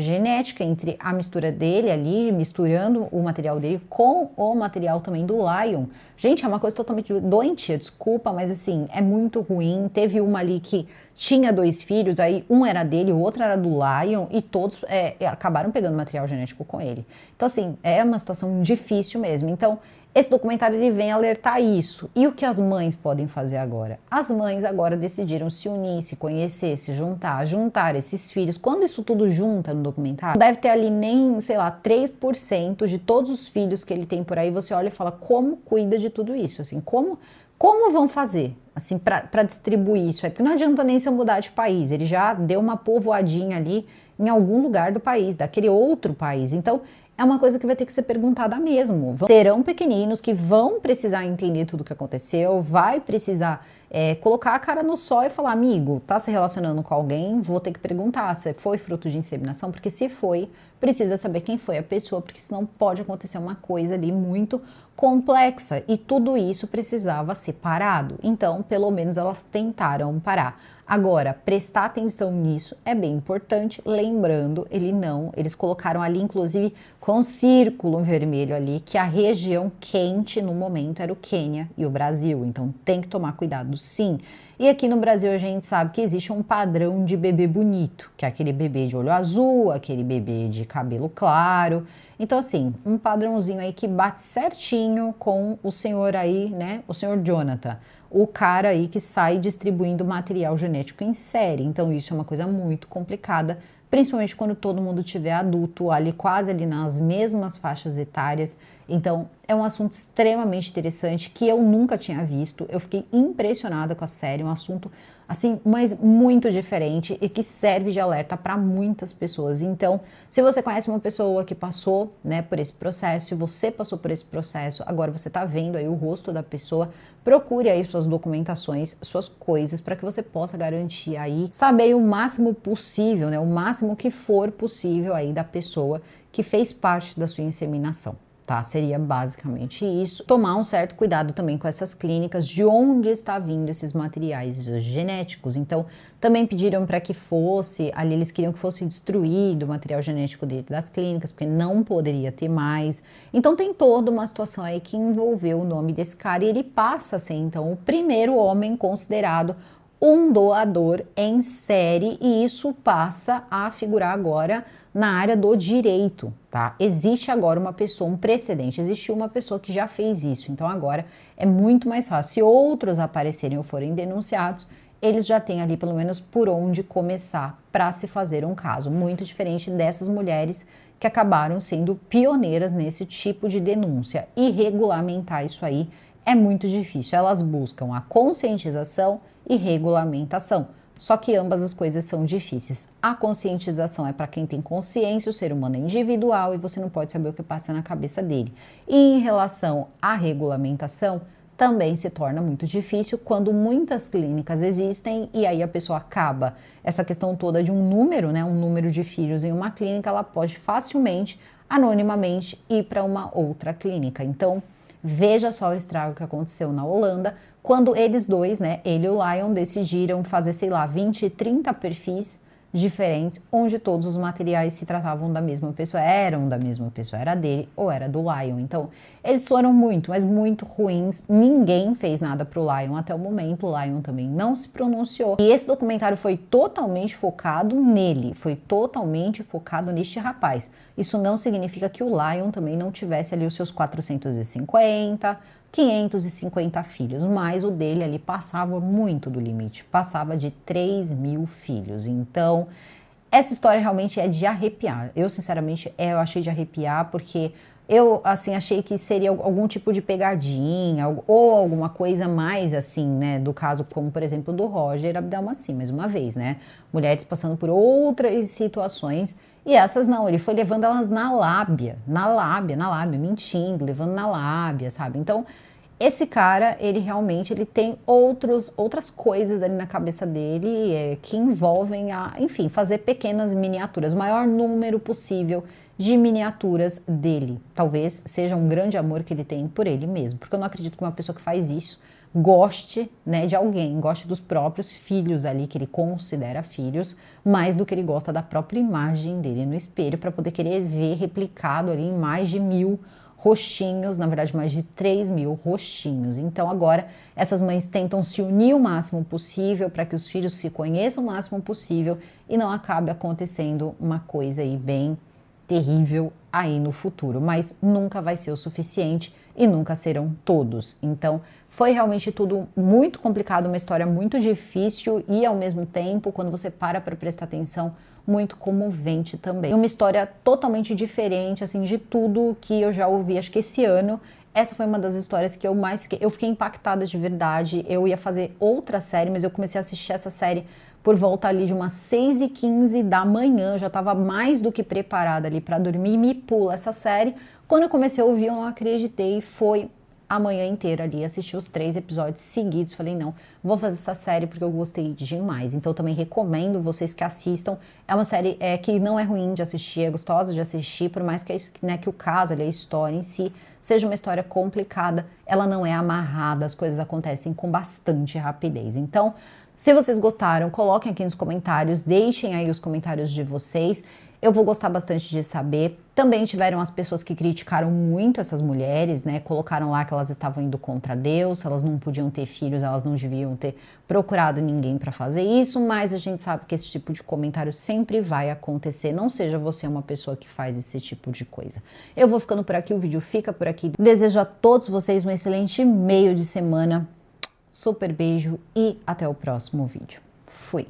genética entre a mistura dele ali, misturando o material dele com o material também do Lion. Gente, é uma coisa totalmente doentia, desculpa, mas assim, é muito ruim. Teve uma ali que tinha 2 filhos, aí um era dele, o outro era do Lion, e todos acabaram pegando material genético com ele. Então assim, é uma situação difícil mesmo. Então, esse documentário ele vem alertar isso. E o que as mães podem fazer agora? As mães agora decidiram se unir, se conhecer, se juntar esses filhos. Quando isso tudo junta no documentário, deve ter ali nem, sei lá, 3% de todos os filhos que ele tem por aí. Você olha e fala, como cuida de tudo isso? Assim, como vão fazer, assim, para distribuir isso? Porque não adianta nem se mudar de país. Ele já deu uma povoadinha ali em algum lugar do país, daquele outro país. Então, é uma coisa que vai ter que ser perguntada mesmo. Serão pequeninos que vão precisar entender tudo o que aconteceu, vai precisar colocar a cara no sol e falar, amigo, tá se relacionando com alguém? Vou ter que perguntar se foi fruto de inseminação, porque se foi, precisa saber quem foi a pessoa, porque senão pode acontecer uma coisa ali muito complexa e tudo isso precisava ser parado. Então, pelo menos elas tentaram parar. Agora, prestar atenção nisso é bem importante, lembrando, eles colocaram ali, inclusive, com um círculo vermelho ali, que a região quente no momento era o Quênia e o Brasil, então tem que tomar cuidado sim. E aqui no Brasil a gente sabe que existe um padrão de bebê bonito, que é aquele bebê de olho azul, aquele bebê de cabelo claro. Então assim, um padrãozinho aí que bate certinho com o senhor aí, né, o senhor Jonathan, o cara aí que sai distribuindo material genético em série. Então isso é uma coisa muito complicada, principalmente quando todo mundo tiver adulto, ali quase ali nas mesmas faixas etárias. Então é um assunto extremamente interessante que eu nunca tinha visto. Eu fiquei impressionada com a série, um assunto assim, mas muito diferente e que serve de alerta para muitas pessoas. Então, se você conhece uma pessoa que passou, né, por esse processo, se você passou por esse processo, agora você está vendo aí o rosto da pessoa, procure aí suas documentações, suas coisas, para que você possa garantir aí, saber o máximo possível, né, o máximo que for possível aí da pessoa que fez parte da sua inseminação. Tá? Seria basicamente isso. Tomar um certo cuidado também com essas clínicas, de onde está vindo esses materiais genéticos. Então, também pediram para que fosse, ali eles queriam que fosse destruído o material genético dentro das clínicas, porque não poderia ter mais. Então, tem toda uma situação aí que envolveu o nome desse cara e ele passa a ser, então, o primeiro homem considerado um doador em série, e isso passa a figurar agora na área do direito, tá? Existe agora uma pessoa, um precedente, existe uma pessoa que já fez isso, então agora é muito mais fácil. Se outros aparecerem ou forem denunciados, eles já têm ali pelo menos por onde começar para se fazer um caso, muito diferente dessas mulheres que acabaram sendo pioneiras nesse tipo de denúncia. E regulamentar isso aí é muito difícil, elas buscam a conscientização e regulamentação. Só que ambas as coisas são difíceis. A conscientização é para quem tem consciência, o ser humano é individual e você não pode saber o que passa na cabeça dele. E em relação à regulamentação, também se torna muito difícil quando muitas clínicas existem e aí a pessoa acaba. Essa questão toda de um número, né, um número de filhos em uma clínica, ela pode facilmente, anonimamente, ir para uma outra clínica. Então, veja só o estrago que aconteceu na Holanda, quando eles dois, né, ele e o Lion, decidiram fazer, sei lá, 20, 30 perfis diferentes, onde todos os materiais se tratavam da mesma pessoa, eram da mesma pessoa, era dele ou era do Lion. Então, eles foram muito, mas muito ruins. Ninguém fez nada pro Lion até o momento. O Lion também não se pronunciou. E esse documentário foi totalmente focado nele, foi totalmente focado neste rapaz. Isso não significa que o Lion também não tivesse ali os seus 450, 550 filhos, mas o dele ali passava muito do limite, passava de 3.000 filhos. Então, essa história realmente é de arrepiar. Eu, sinceramente, eu achei de arrepiar, porque eu, assim, achei que seria algum tipo de pegadinha, ou alguma coisa mais, assim, né, do caso, como, por exemplo, do Roger Abdelmaci, mais uma vez, né, mulheres passando por outras situações, e essas não, ele foi levando elas na lábia, mentindo, levando na lábia, sabe? Então, esse cara, ele realmente ele tem outras coisas ali na cabeça dele que envolvem, enfim, fazer pequenas miniaturas, o maior número possível de miniaturas dele. Talvez seja um grande amor que ele tem por ele mesmo, porque eu não acredito que uma pessoa que faz isso goste, né, de alguém, goste dos próprios filhos ali, que ele considera filhos, mais do que ele gosta da própria imagem dele no espelho, para poder querer ver replicado ali em mais de 1.000 roxinhos, na verdade mais de 3.000 roxinhos. Então agora essas mães tentam se unir o máximo possível para que os filhos se conheçam o máximo possível e não acabe acontecendo uma coisa aí bem terrível aí no futuro, mas nunca vai ser o suficiente e nunca serão todos. Então, foi realmente tudo muito complicado, uma história muito difícil e, ao mesmo tempo, quando você para prestar atenção, muito comovente também. Uma história totalmente diferente, assim, de tudo que eu já ouvi, acho que esse ano. Essa foi uma das histórias que eu fiquei impactada de verdade. Eu ia fazer outra série, mas eu comecei a assistir essa série por volta ali de umas 6h15 da manhã, já estava mais do que preparada ali para dormir, e me pula essa série. Quando eu comecei a ouvir, eu não acreditei, foi a manhã inteira ali, assisti os 3 episódios seguidos, falei, não, vou fazer essa série porque eu gostei demais. Então, eu também recomendo vocês que assistam. É uma série que não é ruim de assistir, é gostosa de assistir, por mais que, né, que o caso, ali, a história em si, seja uma história complicada, ela não é amarrada, as coisas acontecem com bastante rapidez. Então, se vocês gostaram, coloquem aqui nos comentários, deixem aí os comentários de vocês. Eu vou gostar bastante de saber. Também tiveram as pessoas que criticaram muito essas mulheres, né? Colocaram lá que elas estavam indo contra Deus, elas não podiam ter filhos, elas não deviam ter procurado ninguém para fazer isso, mas a gente sabe que esse tipo de comentário sempre vai acontecer. Não seja você uma pessoa que faz esse tipo de coisa. Eu vou ficando por aqui, o vídeo fica por aqui. Desejo a todos vocês um excelente meio de semana. Super beijo e até o próximo vídeo. Fui!